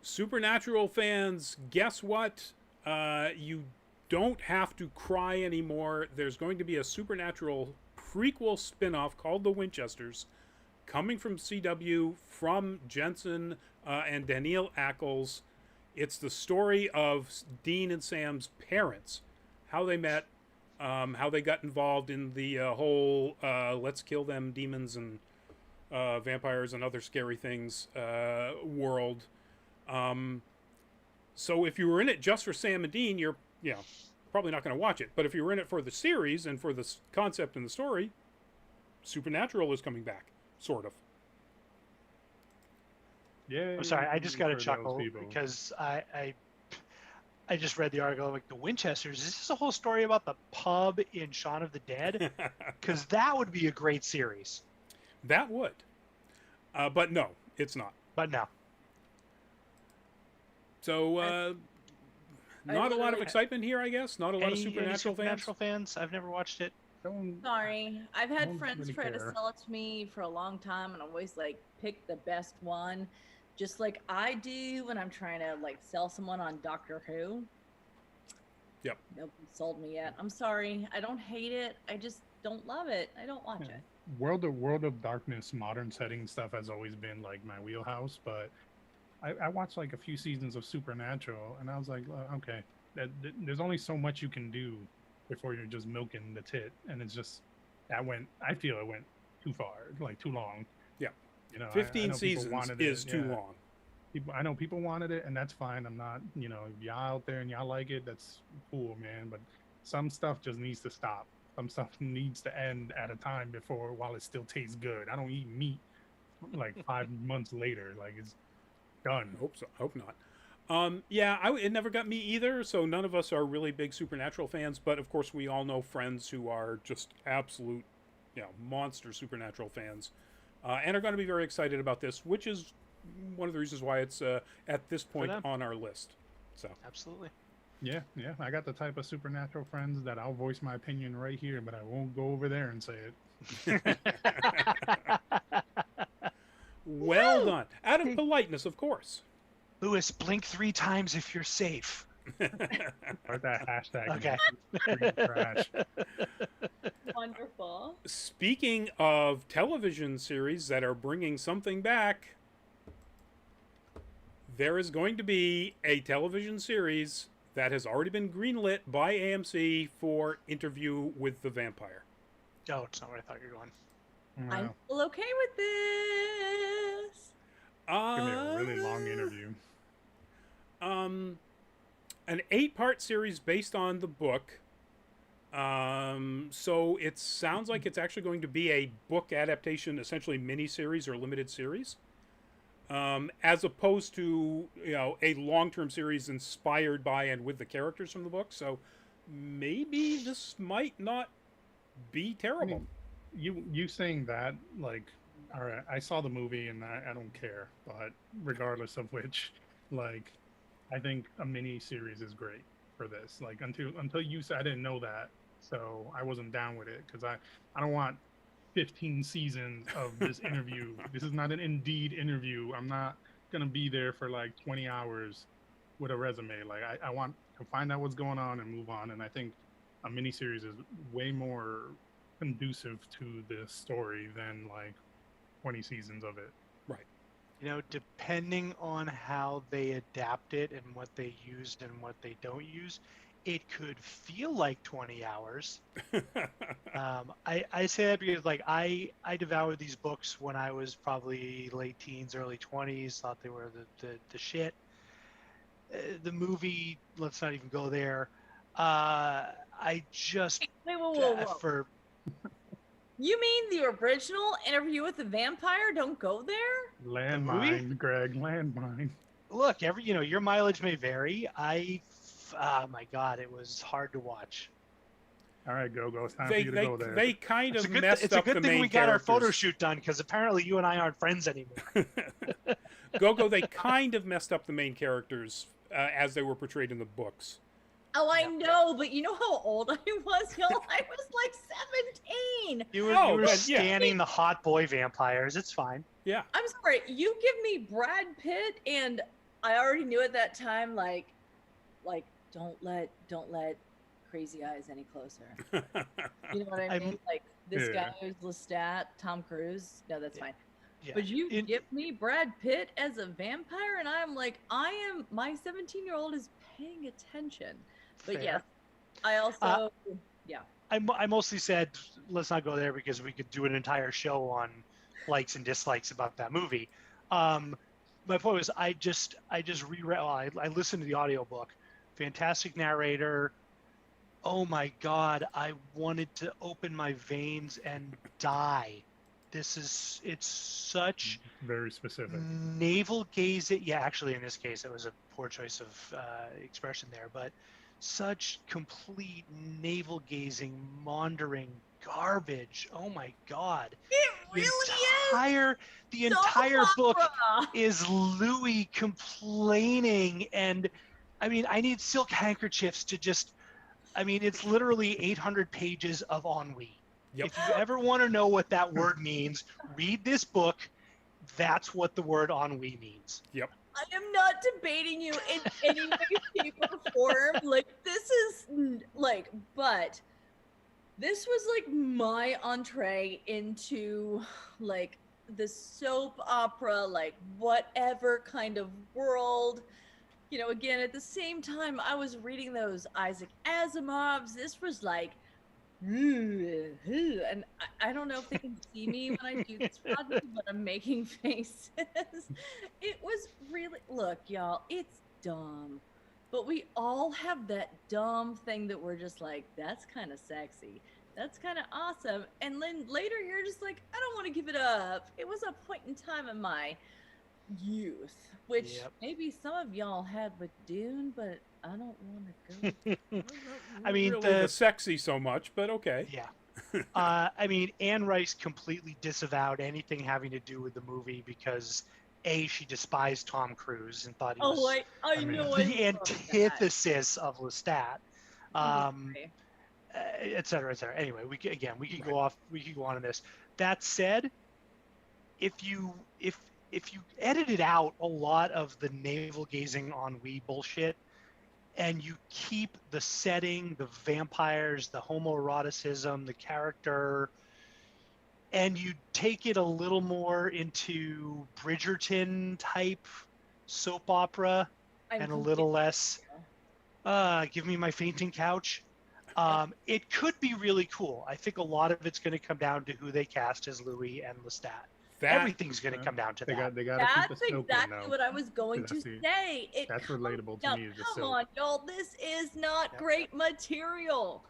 Supernatural fans, guess what? You don't have to cry anymore. There's going to be a Supernatural prequel spin-off called The Winchesters, coming from CW, from Jensen and Danielle Ackles. It's the story of Dean and Sam's parents, how they met, how they got involved in the whole let's kill them demons and vampires and other scary things world. So if you were in it just for Sam and Dean, you're probably not going to watch it. But if you were in it for the series and for the concept and the story, Supernatural is coming back, sort of. Yeah. I'm sorry, I just got to chuckle because I just read the article, like the Winchesters. Is this a whole story about the pub in Shaun of the Dead? Because that would be a great series. That would. But no, it's not. But no. So, not a lot of excitement here, I guess. Not a lot of Supernatural fans. I've never watched it. Sorry. I've had friends really try to care. sell it to me for a long time, and I always pick the best one, just like I do when I'm trying to sell someone on Doctor Who. Yep. Nobody sold me yet. I'm sorry. I don't hate it. I just don't love it. I don't watch it. World of Darkness, modern setting stuff has always been my wheelhouse, but I watched a few seasons of Supernatural, and I was like, okay, there's only so much you can do before you're just milking the tit, and it's just I feel it went too far, too long. Yeah. 15 seasons is too long. I know people wanted it, and that's fine. I'm not, if y'all out there and y'all like it, that's cool, man. But some stuff just needs to stop. Some stuff needs to end at a time while it still tastes good. I don't eat meat 5 months later. It's done. Hope not. It never got me either. So none of us are really big Supernatural fans. But of course, we all know friends who are just absolute, monster Supernatural fans, and are going to be very excited about this, which is one of the reasons why it's at this point on our list. So absolutely. Yeah. I got the type of Supernatural friends that I'll voice my opinion right here, but I won't go over there and say it. Well done. Out of politeness, of course. Lewis, blink 3 times if you're safe. Or that hashtag. Okay. Trash. Wonderful. Speaking of television series that are bringing something back, there is going to be a television series that has already been greenlit by AMC for Interview with the Vampire. Oh, it's not where I thought you were going. I'm still okay with this. It's gonna be a really long interview. An 8-part series based on the book. So it sounds like it's actually going to be a book adaptation, essentially mini-series or limited series. As opposed to, a long-term series inspired by and with the characters from the book. So maybe this might not be terrible. You saying that, all right, I saw the movie and I don't care, but regardless of which, I think a mini series is great for this. Until you said, I didn't know that, so I wasn't down with it because I don't want 15 seasons of this interview. This is not an Indeed interview. I'm not gonna be there for like 20 hours with a resume. Like I want to find out what's going on and move on. And I think a miniseries is way more conducive to the story than like 20 seasons of it. Right. You know, depending on how they adapt it and what they used and what they don't use, it could feel like 20 hours. I say that because like I devoured these books when I was probably late teens, early 20s, thought they were the shit. The movie, let's not even go there. I just Wait, whoa. for You mean the original Interview with the Vampire? Don't go there? Landmine, Greg, landmine. look, your mileage may vary. Oh my God, it was hard to watch. All right, go. It's time for you to go there. They kind It's of a good, messed it's a up good the thing main we got our photo characters. shoot done because apparently you and I aren't friends anymore. Go, they kind of messed up the main characters as they were portrayed in the books. Oh, I Yeah. know, but you know how old I was, y'all? I was like 17. You were Oh, but yeah. scanning the hot boy vampires. It's fine. Yeah. I'm sorry, you give me Brad Pitt, and I already knew at that time, like, don't let Crazy Eyes any closer. You know what I mean? Like, this guy who's Lestat, Tom Cruise. No, that's fine. Yeah. But you give me Brad Pitt as a vampire, and I'm like, my 17-year-old is paying attention. But Fair. yes, I also, I mostly said let's not go there because we could do an entire show on likes and dislikes about that movie. My point was I just reread. Well, I listened to the audiobook. Fantastic narrator. Oh my God, I wanted to open my veins and die. It's such Very specific. navel gazing. Yeah, actually, in this case, it was a poor choice of expression there, but such complete navel gazing, maundering garbage. Oh my God! it The really the is. entire Soap book opera. is Louis complaining, and I mean, I need silk handkerchiefs to just. I mean, it's literally 800 pages of ennui. Yep. If you ever want to know what that word means, read this book. That's what the word ennui means. Yep. I am not debating you in any way, shape, or form. Like, this is like, but this was like my entree into like the soap opera, like whatever kind of world. You know, again, at the same time, I was reading those Isaac Asimovs. This was like, and I don't know if they can see me when I do this project, but I'm making faces. It was really, look, y'all, it's dumb, but we all have that dumb thing that we're just like, that's kind of sexy. That's kind of awesome. And then later you're just like, I don't want to give it up. It was a point in time in my youth, which Yep. maybe some of y'all had with Dune, but I don't want to go. I mean, really the sexy so much, but okay. Yeah. I mean, Anne Rice completely disavowed anything having to do with the movie because she despised Tom Cruise and thought he was I mean, know. the antithesis of Lestat, et cetera, et cetera. Anyway, we could go off. We could go on in this. That said, if you edited out a lot of the navel gazing ennui bullshit, and you keep the setting, the vampires, the homoeroticism, the character, and you take it a little more into Bridgerton type soap opera and a little less give me my fainting couch. It could be really cool. I think a lot of it's going to come down to who they cast as Louis and Lestat. Everything's going to come down to that. They got to keep That's the silk exactly in, though. what I was going to See, say. that's relatable to now, me, is the come silk. on, y'all. This is not Yep. great material,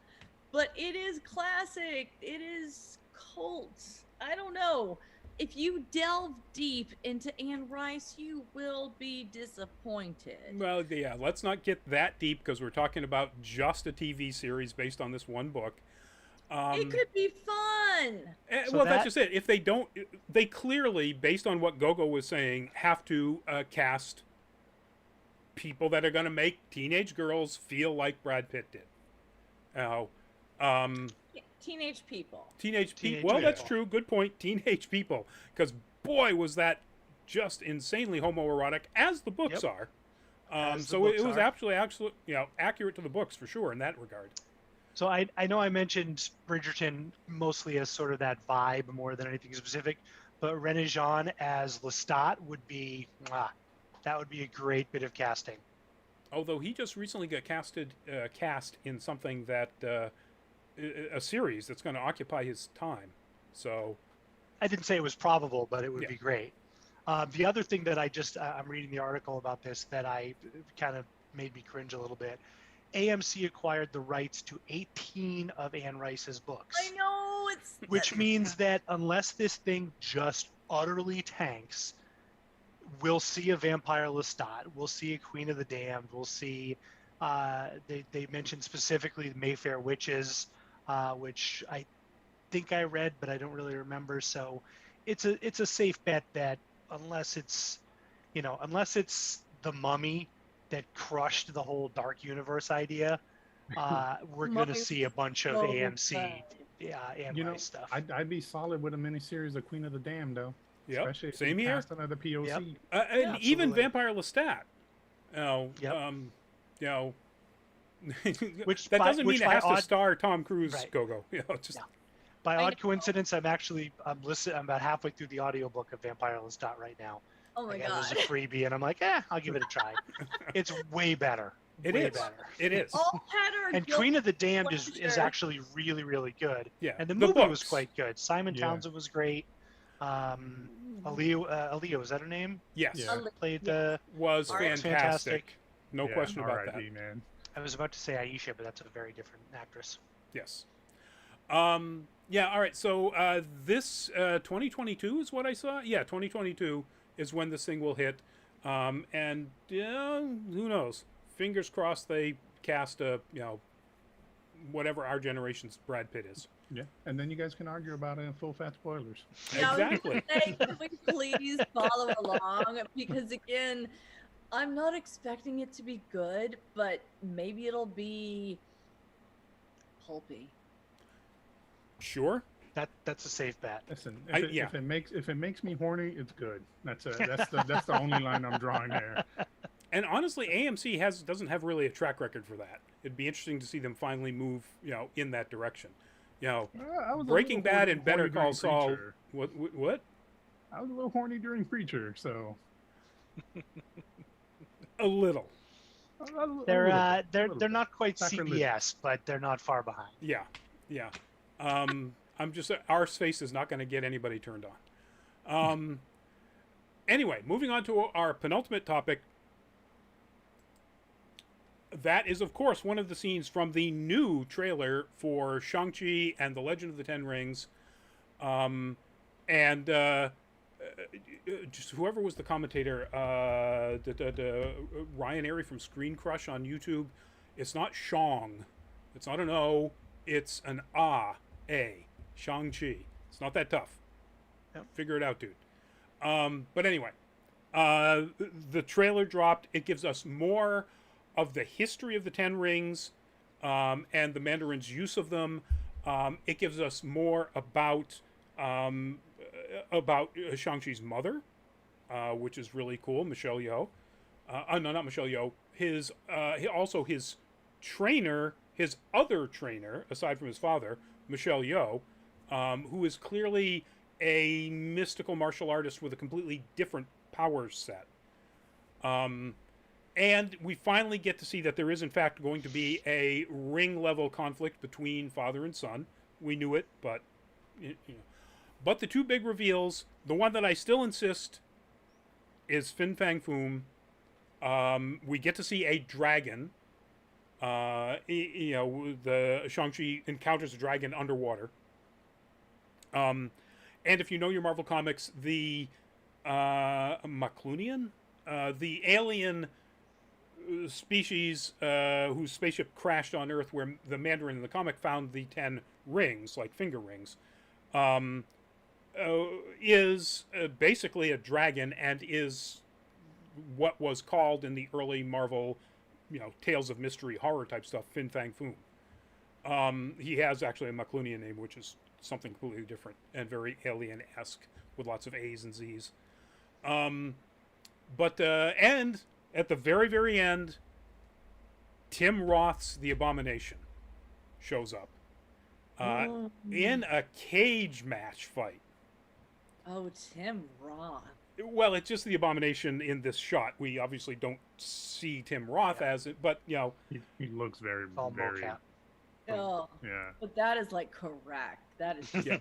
but it is classic. It is cult. I don't know. If you delve deep into Anne Rice, you will be disappointed. Well, yeah, let's not get that deep because we're talking about just a TV series based on this one book. It could be fun. Well, that's just it. If they don't, they clearly, based on what Gogo was saying, have to cast people that are going to make teenage girls feel like Brad Pitt did. Now, Teenage people. Teenage people. Teenage Well, that's people. true. Good point. Teenage people. Because boy, was that just insanely homoerotic, as the books Yep. are. As the So books it was are. absolutely, accurate to the books for sure in that regard. So I know I mentioned Bridgerton mostly as sort of that vibe more than anything specific, but René Jean as Lestat would be, that would be a great bit of casting. Although he just recently got cast in something that a series that's going to occupy his time. So I didn't say it was probable, but it would Yeah. be great. The other thing that I'm reading the article about this that I kind of made me cringe a little bit. AMC acquired the rights to 18 of Anne Rice's books. I know it's Which means that unless this thing just utterly tanks, we'll see a Vampire Lestat, we'll see a Queen of the Damned, we'll see, they mentioned specifically the Mayfair Witches, which I think I read, but I don't really remember. So it's a safe bet that unless it's the Mummy that crushed the whole Dark Universe idea, we're going to Mummy see a bunch of so AMC good. Anne Rice stuff. I'd be solid with a miniseries of Queen of the Damned, though. Yep, Especially if same you here. cast another POC. Yep. And even absolutely. Vampire Lestat. Yep. That doesn't mean it has to star Tom Cruise. Right. Go. Just No. By I odd know. coincidence, I'm about halfway through the audiobook of Vampire Lestat right now. Oh my Like, it god. was a freebie, and I'm like, I'll give it a try. It's way better. It way is. better. It is. All pattern. And Queen of the Damned is pleasure. actually really, really good. Yeah. And the movie was books. quite good. Simon Yeah. Townsend was great. Aaliyah, is that her name? Yes. Yeah. Played the. Was Alright. fantastic. Fantastic. No Yeah, question about that. R.I.P., man. I was about to say Aisha, but that's a very different actress. Yes. Yeah, all right. So this 2022 is what I saw. Yeah, 2022 is when this thing will hit. And who knows? Fingers crossed they cast whatever our generation's Brad Pitt is. Yeah, and then you guys can argue about it in full fat spoilers. Yeah, I was Exactly. gonna say, can we please follow along? Because again, I'm not expecting it to be good, but maybe it'll be pulpy. Sure. That's a safe bet. Listen, I- if it makes me horny, it's good. That's the only line I'm drawing there. And honestly, AMC doesn't have really a track record for that. It'd be interesting to see them finally move, in that direction. I was a Breaking little Bad horny and Better Call during Saul. Preacher. What? I was a little horny during Preacher, so A little. They're not quite Sacrilegious. CBS, but they're not far behind. Yeah. I'm just our space is not going to get anybody turned on. Anyway, moving on to our penultimate topic. That is, of course, one of the scenes from the new trailer for Shang-Chi and the Legend of the Ten Rings. Just whoever was the commentator, Ryan Airy from Screen Crush on YouTube. It's not Shang. It's not an O. It's an A. Shang-Chi. It's not that tough. Yep. Figure it out, dude. But anyway, the trailer dropped. It gives us more of the history of the Ten Rings and the Mandarin's use of them. It gives us more about Shang-Chi's mother, which is really cool, Michelle Yeoh. No, not Michelle Yeoh. His trainer, his other trainer, aside from his father, Michelle Yeoh, who is clearly a mystical martial artist with a completely different power set. And we finally get to see that there is, in fact, going to be a ring-level conflict between father and son. We knew it, but... But the two big reveals, the one that I still insist is Fin Fang Foom. We get to see a dragon. The Shang-Chi encounters a dragon underwater. And if you know your Marvel Comics, the Maclunian, the alien species whose spaceship crashed on Earth, where the Mandarin in the comic found the 10 rings, like finger rings, is basically a dragon and is what was called in the early Marvel, Tales of Mystery horror type stuff, Fin Fang Foom. He has actually a Maclunian name, which is something completely different and very alien-esque with lots of A's and Z's. But and at the very, very end, Tim Roth's The Abomination shows up in a cage match fight. Oh, Tim Roth. Well, it's just The Abomination in this shot. We obviously don't see Tim Roth as it, but you know, He looks very, All very. mocap. Oh, Yeah. but that is like correct. That is just Yeah.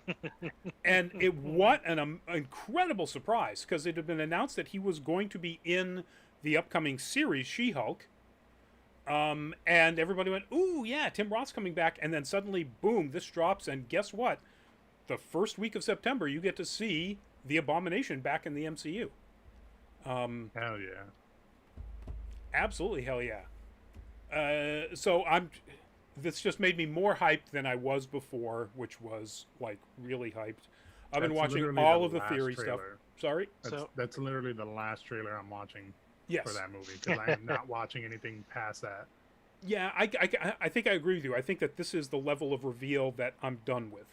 And what an incredible surprise, because it had been announced that he was going to be in the upcoming series She-Hulk. And everybody went, "Ooh, yeah, Tim Roth's coming back." And then suddenly, boom, this drops, and guess what? The first week of September, you get to see the Abomination back in the MCU. Hell yeah. Absolutely, hell yeah. So this just made me more hyped than I was before, which was like really hyped. I've been That's watching literally all the of the last theory stuff. trailer. Sorry? That's literally the last trailer I'm watching Yes. for that movie, because I am not watching anything past that. Yeah, I think I agree with you. I think that this is the level of reveal that I'm done with.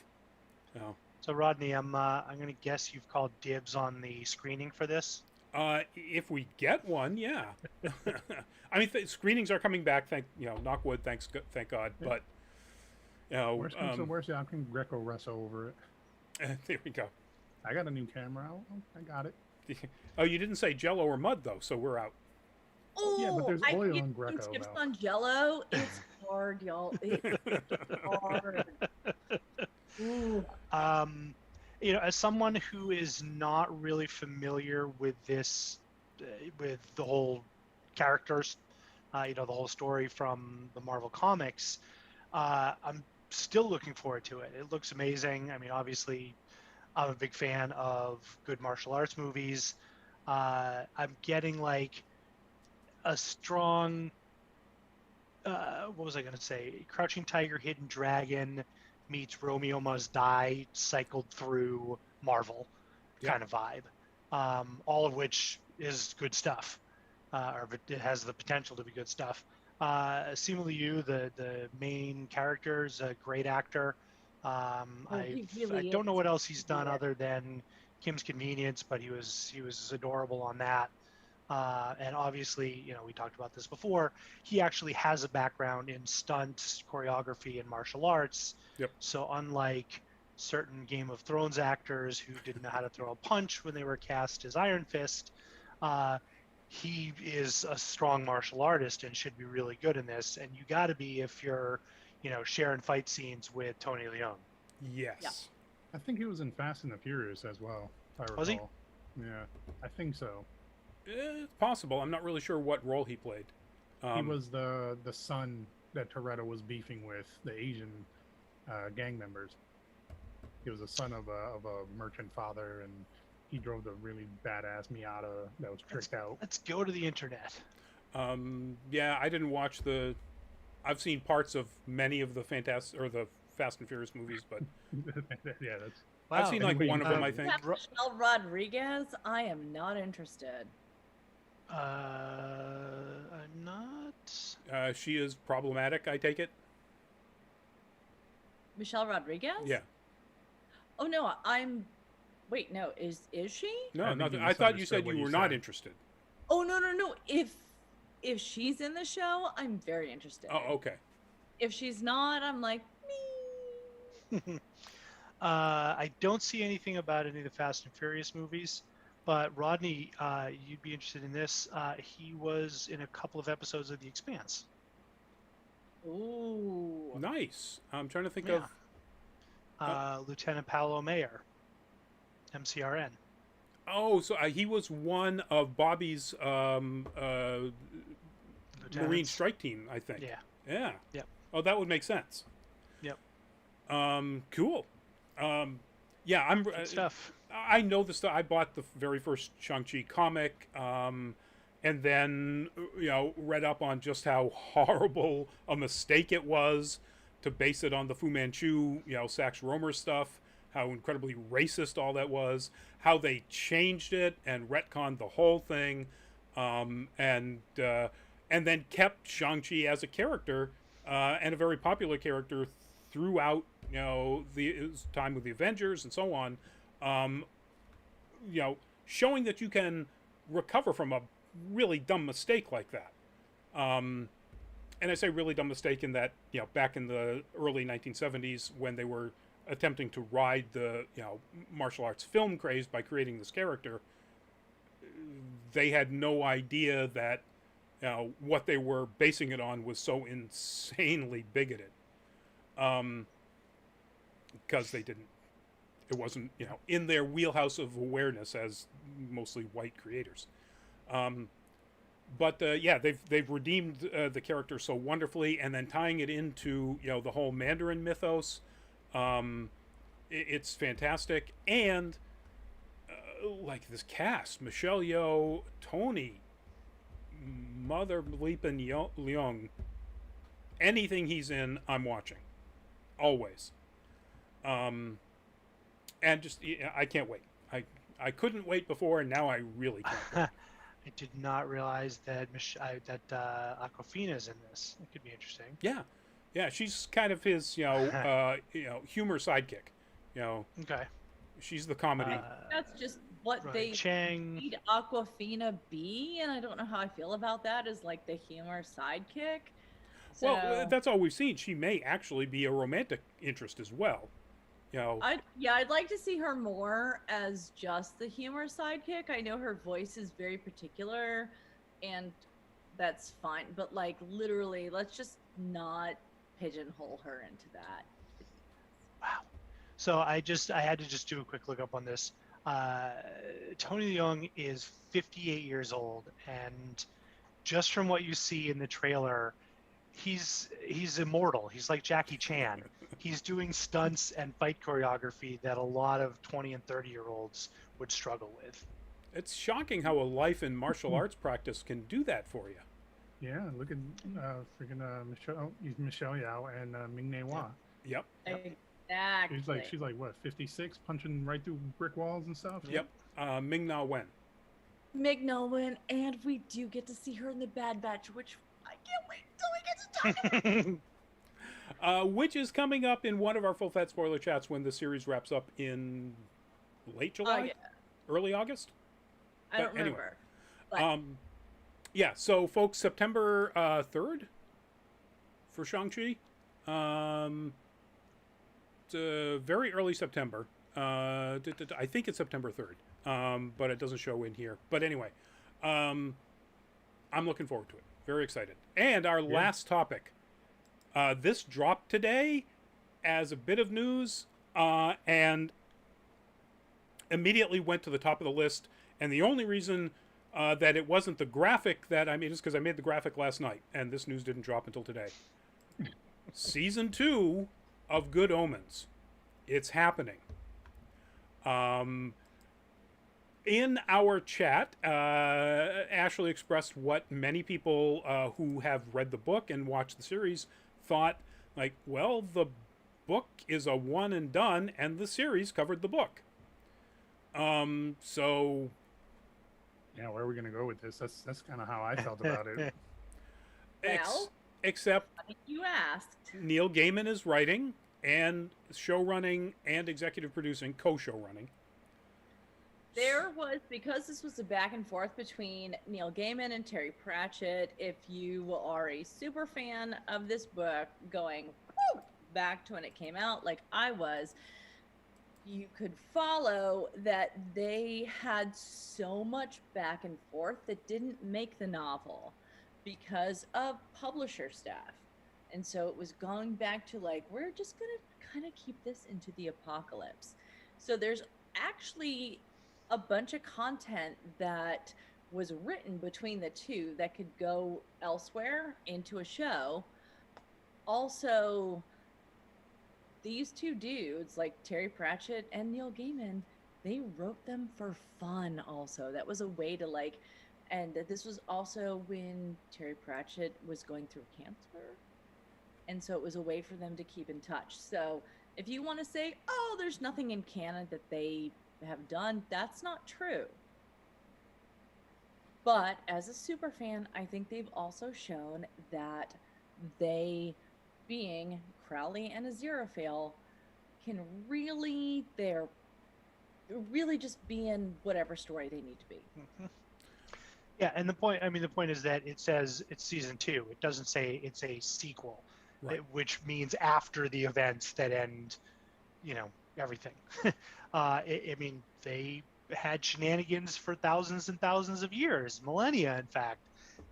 So, So Rodney, I'm going to guess you've called dibs on the screening for this. if we get one, yeah. I mean, screenings are coming back. Knock wood. Thank God. Yeah. But you know, Worst comes to worst, yeah, I can Greco wrestle over it. there we go. I got a new camera. I got it. Oh, you didn't say Jello or mud though, so we're out. Oh, Yeah, but there's I oil hate in putting Greco, chips though. on Jello. It's hard, y'all. It's hard. Ooh. As someone who is not really familiar with this, with the whole characters, the whole story from the Marvel comics, I'm still looking forward to it. It looks amazing. I mean, obviously, I'm a big fan of good martial arts movies. I'm getting like a strong, what was I going to say? Crouching Tiger, Hidden Dragon meets Romeo Must Die cycled through Marvel kind of vibe. All of which is good stuff, or it has the potential to be good stuff. Simu Liu, the main character, is a great actor. I don't know what else he's done other than Kim's Convenience, but he was adorable on that. And obviously, we talked about this before. He actually has a background in stunt, choreography, and martial arts. Yep. So unlike certain Game of Thrones actors who didn't know how to throw a punch when they were cast as Iron Fist, he is a strong martial artist and should be really good in this. And you got to be if you're, sharing fight scenes with Tony Leung. Yes. Yeah. I think he was in Fast and the Furious as well, if I recall. Was he? Yeah, I think so. It's possible. I'm not really sure what role he played. He was the son that Toretto was beefing with, the Asian gang members. He was the son of a merchant father, and he drove the really badass Miata that was tricked out. Let's go to the internet. Yeah, I didn't watch I've seen parts of many of the the Fast and Furious movies, but Yeah, that's. I've seen like Anyway, one of them, I think. Michelle Rodriguez, I am not interested. I'm not. She is problematic, I take it. Michelle Rodriguez? Yeah. Oh no, Wait, no, is she? No, I think nothing. you I thought you misunderstood said what you you were not said. interested. Oh no. If she's in the show, I'm very interested. Oh, okay. If she's not, I'm like, me. I don't see anything about any of the Fast and Furious movies, but Rodney, you'd be interested in this. He was in a couple of episodes of The Expanse. Ooh. Nice. I'm trying to think Yeah. of. Lieutenant Paolo Mayer, MCRN. Oh, so he was one of Bobby's Marine Lieutenants. Strike Team, I think. Yeah. Yeah. Yep. Oh, that would make sense. Yep. Cool. Yeah, I'm. Good stuff. I know the stuff. I bought the very first Shang-Chi comic, and then read up on just how horrible a mistake it was to base it on the Fu Manchu, Sax Romer stuff. How incredibly racist all that was. How they changed it and retconned the whole thing, and then kept Shang-Chi as a character and a very popular character throughout, his time with the Avengers and so on. Um, Showing that you can recover from a really dumb mistake like that. And I say really dumb mistake in that, back in the early 1970s when they were attempting to ride the, martial arts film craze by creating this character, they had no idea that, what they were basing it on was so insanely bigoted. Because it wasn't, in their wheelhouse of awareness as mostly white creators. But they've redeemed the character so wonderfully, and then tying it into the whole Mandarin mythos. It's fantastic, and like this cast: Michelle Yeoh, Tony, Mother Leapin Leung. Anything he's in, I'm watching, always. And just I can't wait. I couldn't wait before, and now I really can't wait. I did not realize that Aquafina's in this. It could be interesting. Yeah, she's kind of his humor sidekick. Okay. She's the comedy. That's just what they made Aquafina be, and I don't know how I feel about that as like the humor sidekick. So, well, that's all we've seen. She may actually be a romantic interest as well. I'd like to see her more as just the humor sidekick. I know her voice is very particular, and that's fine. But like literally, let's just not pigeonhole her into that. Wow. So I had to just do a quick look up on this. Tony Leung is 58 years old, and just from what you see in the trailer, he's immortal. He's like Jackie Chan. He's doing stunts and fight choreography that a lot of 20 and 30-year-olds would struggle with. It's shocking how a life in martial arts practice can do that for you. Yeah, look at freaking Michelle Yeoh and Ming-Na Wen. Yep. Exactly. She's like what, 56, punching right through brick walls and stuff. Yep. Ming-Na Wen. Ming-Na Wen, and we do get to see her in the Bad Batch, which I can't wait till we get to talk about it. Which is coming up in one of our full fat spoiler chats when the series wraps up in late July, early August. I don't remember. Anyway. So folks, September 3rd for Shang-Chi. It's very early September. I think it's September 3rd, but it doesn't show in here. But anyway, I'm looking forward to it. Very excited. And our last topic. This dropped today as a bit of news and immediately went to the top of the list. And the only reason that it wasn't the graphic that I made is because I made the graphic last night, and this news didn't drop until today. Season 2 of Good Omens. It's happening. In our chat, Ashley expressed what many people who have read the book and watched the series thought, like, well, the book is a one and done, and the series covered the book. So... Yeah, where are we going to go with this? That's kind of how I felt about it. Except you asked. Neil Gaiman is writing and show running and executive producing, co-show running. There was, because this was a back and forth between Neil Gaiman and Terry Pratchett, if you are a super fan of this book going back to when it came out, like I was, you could follow that they had so much back and forth that didn't make the novel because of publisher staff. And so it was going back to like, we're just going to kind of keep this into the apocalypse. So there's actually a bunch of content that was written between the two that could go elsewhere into a show. Also, these two dudes, like Terry Pratchett and Neil Gaiman, they wrote them for fun also. That was a way to like, and this was also when Terry Pratchett was going through cancer. And so it was a way for them to keep in touch. So if you want to say, oh, there's nothing in canon that they have done, that's not true. But as a super fan, I think they've also shown that they being Crowley and Aziraphale can really just be in whatever story they need to be. Mhm. Yeah, and the point is that it says it's season 2. It doesn't say it's a sequel, Right. which means after the events that end, everything. I mean, they had shenanigans for thousands and thousands of years, millennia, in fact,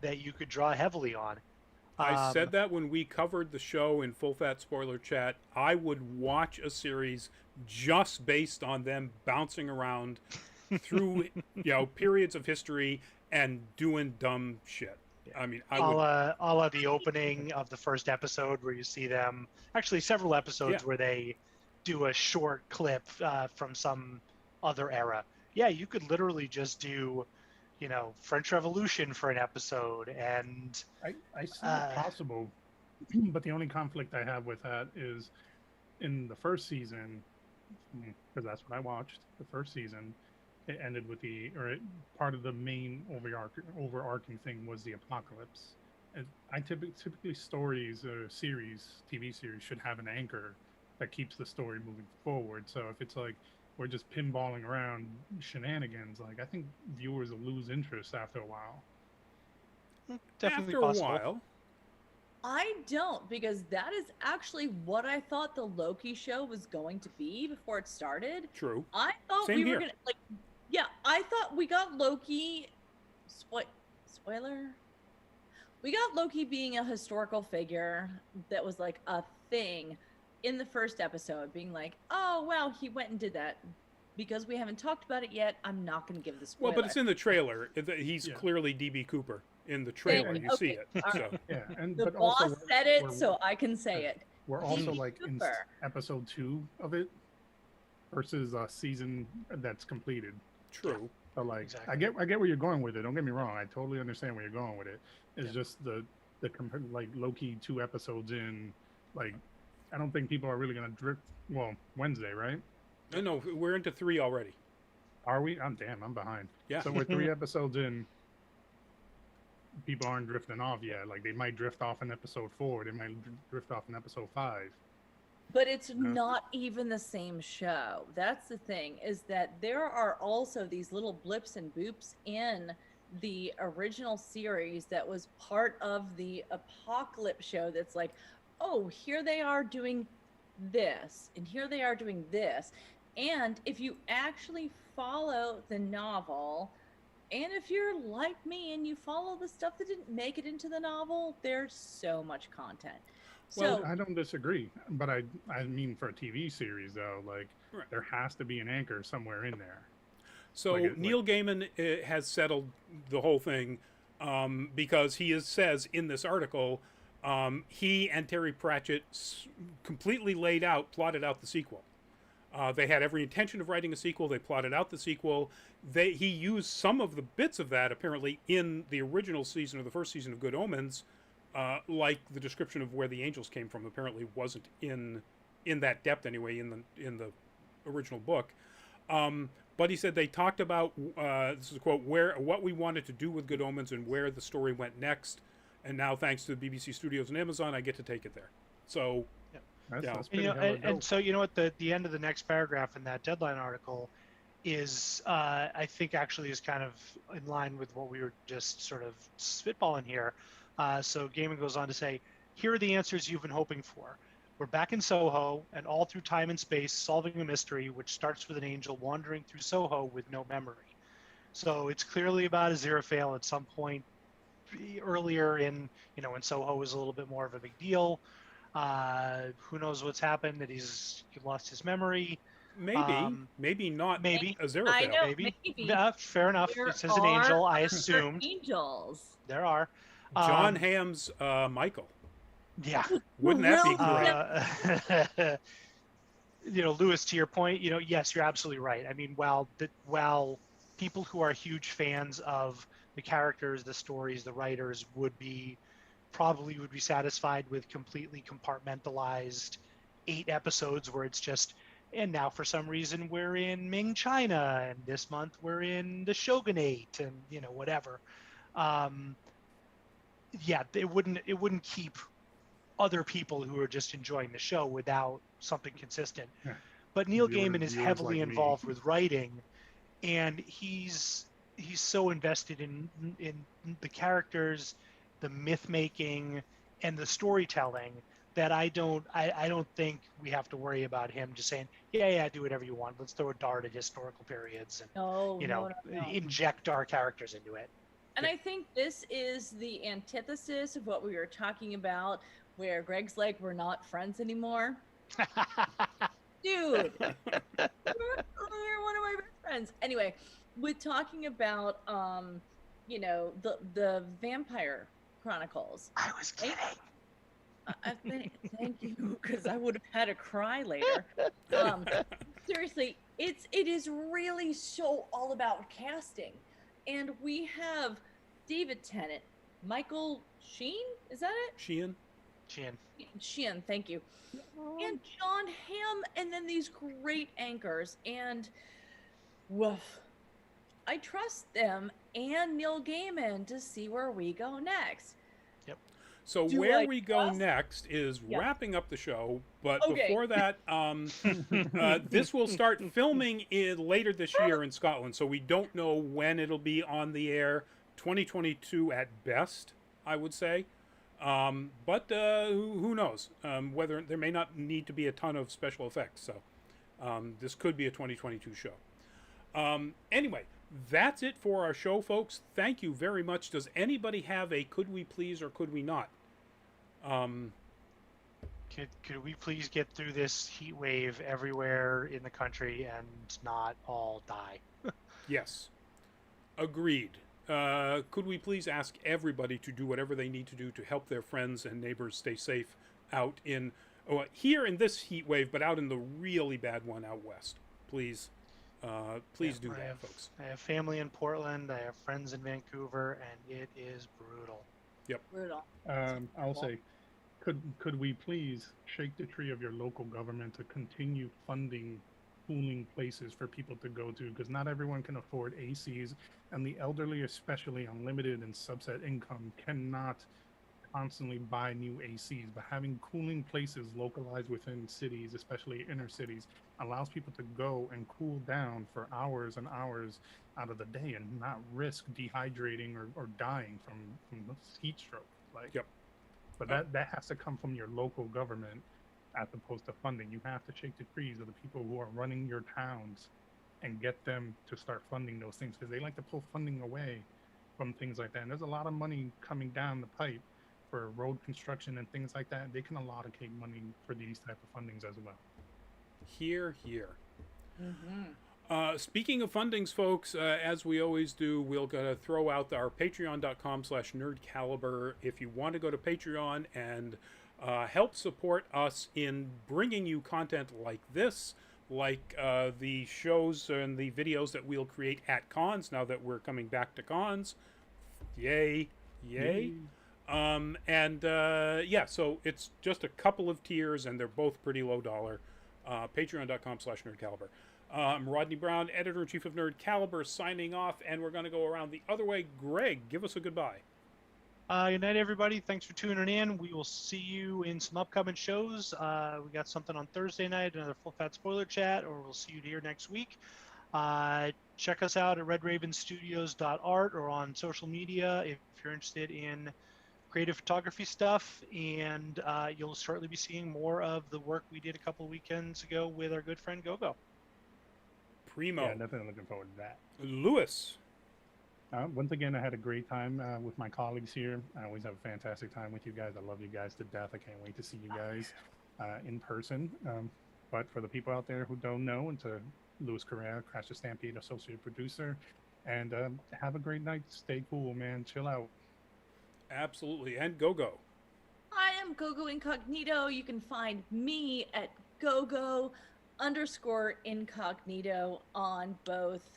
that you could draw heavily on. I Um, said that when we covered the show in Full Fat Spoiler Chat. I would watch a series just based on them bouncing around through, periods of history and doing dumb shit. Yeah. I mean, I would. A la the opening of the first episode where you see them, actually several episodes Yeah. where they do a short clip from some other era. Yeah, you could literally just do, French Revolution for an episode, and I see it possible, but the only conflict I have with that is in the first season, because that's what I watched. The first season, it ended with part of the main overarching thing was the apocalypse. And typically stories or TV series should have an anchor that keeps the story moving forward. So if it's like we're just pinballing around shenanigans, like I think viewers will lose interest after a while. definitely After possible. a while. I don't, because that is actually what I thought the Loki show was going to be before it started. True. I thought Same we were here. gonna I thought we got Loki. Spoiler. We got Loki being a historical figure that was like a thing in the first episode, being like, oh wow, he went and did that. Because we haven't talked about it yet, I'm not going to give the spoiler. Well, but it's in the trailer. He's Yeah. clearly DB Cooper in the trailer. You see it. All So right. Yeah, and The but boss also said it, we're- so I can say it. we're also DB like in Cooper. episode 2 of it versus a season that's completed. true. So like Exactly. I get where you're going with it. Don't get me wrong. I totally understand where you're going with it. It's just the like Loki 2 episodes in, like I don't think people are really gonna drift. Well, Wednesday, right? No, we're into 3 already. Are we? I'm behind. Yeah. So we're 3 episodes in. People aren't drifting off yet. Like they might drift off in episode 4. They might drift off in episode 5. But it's not even the same show. That's the thing, is that there are also these little blips and boops in the original series that was part of the Apocalypse show that's like, oh, here they are doing this, and here they are doing this. And if you actually follow the novel, and if you're like me and you follow the stuff that didn't make it into the novel, there's so much content. Well, So I don't disagree, but I mean for a TV series though, like Right. there has to be an anchor somewhere in there. So Like Neil Gaiman has settled the whole thing because says in this article, he and Terry Pratchett completely plotted out the sequel. They had every intention of writing a sequel. They plotted out the sequel. He used some of the bits of that apparently in the original season of the first season of Good Omens, like the description of where the angels came from. Apparently, wasn't in that depth anyway in the original book. But he said they talked about this is a quote what we wanted to do with Good Omens and where the story went next. And now, thanks to BBC Studios and Amazon, I get to take it there. So. That's Yeah. pretty hella dope. And so what the end of the next paragraph in that Deadline article is I think actually is kind of in line with what we were just sort of spitballing here. So Gaiman goes on to say, here are the answers you've been hoping for. We're back in Soho and all through time and space solving a mystery which starts with an angel wandering through Soho with no memory. So it's clearly about Aziraphale at some point earlier in, when Soho was a little bit more of a big deal. Who knows what's happened, that he lost his memory. Maybe not. Maybe. Aziraphale. I know, Maybe. maybe. Yeah, fair enough. There It says an angel, I are assumed. angels. There are. John Hamm's Michael. Yeah. Wouldn't that be great? Lewis, to your point, yes, you're absolutely right. I mean, while people who are huge fans of the characters, the stories, the writers would be satisfied with completely compartmentalized 8 episodes where it's just, and now for some reason we're in Ming China, and this month we're in the Shogunate, and whatever. It wouldn't keep other people who are just enjoying the show without something consistent. Yeah. But Neil Viewer- Gaiman is viewers heavily like me. involved with writing, and he's so invested in the characters, the myth making, and the storytelling that I don't think we have to worry about him just saying, yeah, do whatever you want. Let's throw a dart at historical periods and No, no. inject our characters into it. And I think this is the antithesis of what we were talking about, where Greg's like, we're not friends anymore. Dude, you're one of my best friends. Anyway, with talking about, the Vampire Chronicles. I was kidding. Thank you, because I would have had a cry later. Seriously, it is really so all about casting. And we have David Tennant, Michael Sheen, is that it? Sheehan? Sheehan, thank you. And John Hamm, and then these great anchors. And woof, I trust them and Neil Gaiman to see where we go next. So Do where I we go trust- next is Yeah. wrapping up the show, but Okay. before that, this will start filming later this year in Scotland, so we don't know when it'll be on the air. 2022 at best, I would say. But who knows? Whether there may not need to be a ton of special effects, so this could be a 2022 show. Anyway, that's it for our show, folks. Thank you very much. Does anybody have a could we please or could we not? Could we please get through this heat wave everywhere in the country and not all die? Yes. Agreed. Could we please ask everybody to do whatever they need to do to help their friends and neighbors stay safe out in, here in this heat wave, but out in the really bad one out west? Please. Please do that, folks. I have family in Portland. I have friends in Vancouver, and it is brutal. Brutal. I'll say, could we please shake the tree of your local government to continue funding cooling places for people to go to, because not everyone can afford ACs, and the elderly, especially on limited and subset income, cannot constantly buy new ACs. But having cooling places localized within cities, especially inner cities, allows people to go and cool down for hours and hours out of the day and not risk dehydrating or dying from heat stroke. Yep. But that has to come from your local government as opposed to funding. You have to shake the trees of the people who are running your towns and get them to start funding those things, because they like to pull funding away from things like that. And there's a lot of money coming down the pipe for road construction and things like that. They can allocate money for these type of fundings as well. Here. Mm-hmm. Speaking of fundings, folks, as we always do, we'll gotta throw out our patreon.com/nerdcaliber. If you want to go to Patreon and help support us in bringing you content like this, like the shows and the videos that we'll create at cons now that we're coming back to cons. Yay. So it's just a couple of tiers, and they're both pretty low dollar. Patreon.com/nerdcaliber. I'm Rodney Brown, editor-in-chief of Nerd Caliber, signing off, and we're going to go around the other way. Greg, give us a goodbye. Good night, everybody. Thanks for tuning in. We will see you in some upcoming shows. We got something on Thursday night, another full fat spoiler chat, or we'll see you here next week. Check us out at redravenstudios.art or on social media if you're interested in creative photography stuff, and you'll shortly be seeing more of the work we did a couple weekends ago with our good friend Gogo. Primo. Yeah, definitely looking forward to that. Lewis. Once again, I had a great time with my colleagues here. I always have a fantastic time with you guys. I love you guys to death. I can't wait to see you guys in person. But for the people out there who don't know, and to Louis Correa, Crash the Stampede associate producer, and have a great night. Stay cool, man. Chill out. Absolutely. And Gogo. I am Gogo Incognito. You can find me at Gogo_Incognito on both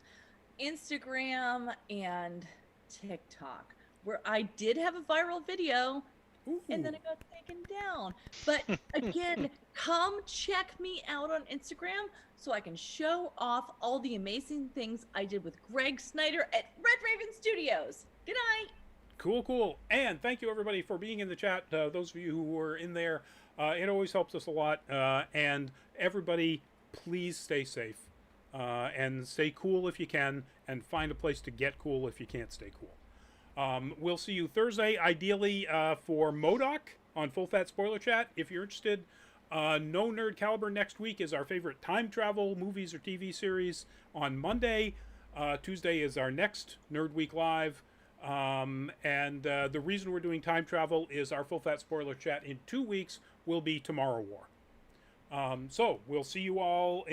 Instagram and TikTok, where I did have a viral video. Ooh. And then it got taken down. But again, come check me out on Instagram so I can show off all the amazing things I did with Greg Snyder at Red Raven Studios. Good night. Cool, cool. And thank you, everybody, for being in the chat. Those of you who were in there, it always helps us a lot. And everybody, please stay safe. And stay cool if you can, and find a place to get cool if you can't stay cool. We'll see you Thursday, ideally for MODOK on Full Fat Spoiler Chat. If you're interested, No Nerd Caliber next week is our favorite time travel movies or TV series on Monday. Tuesday is our next Nerd Week Live. And the reason we're doing time travel is our Full Fat Spoiler Chat in 2 weeks will be Tomorrow War. So we'll see you all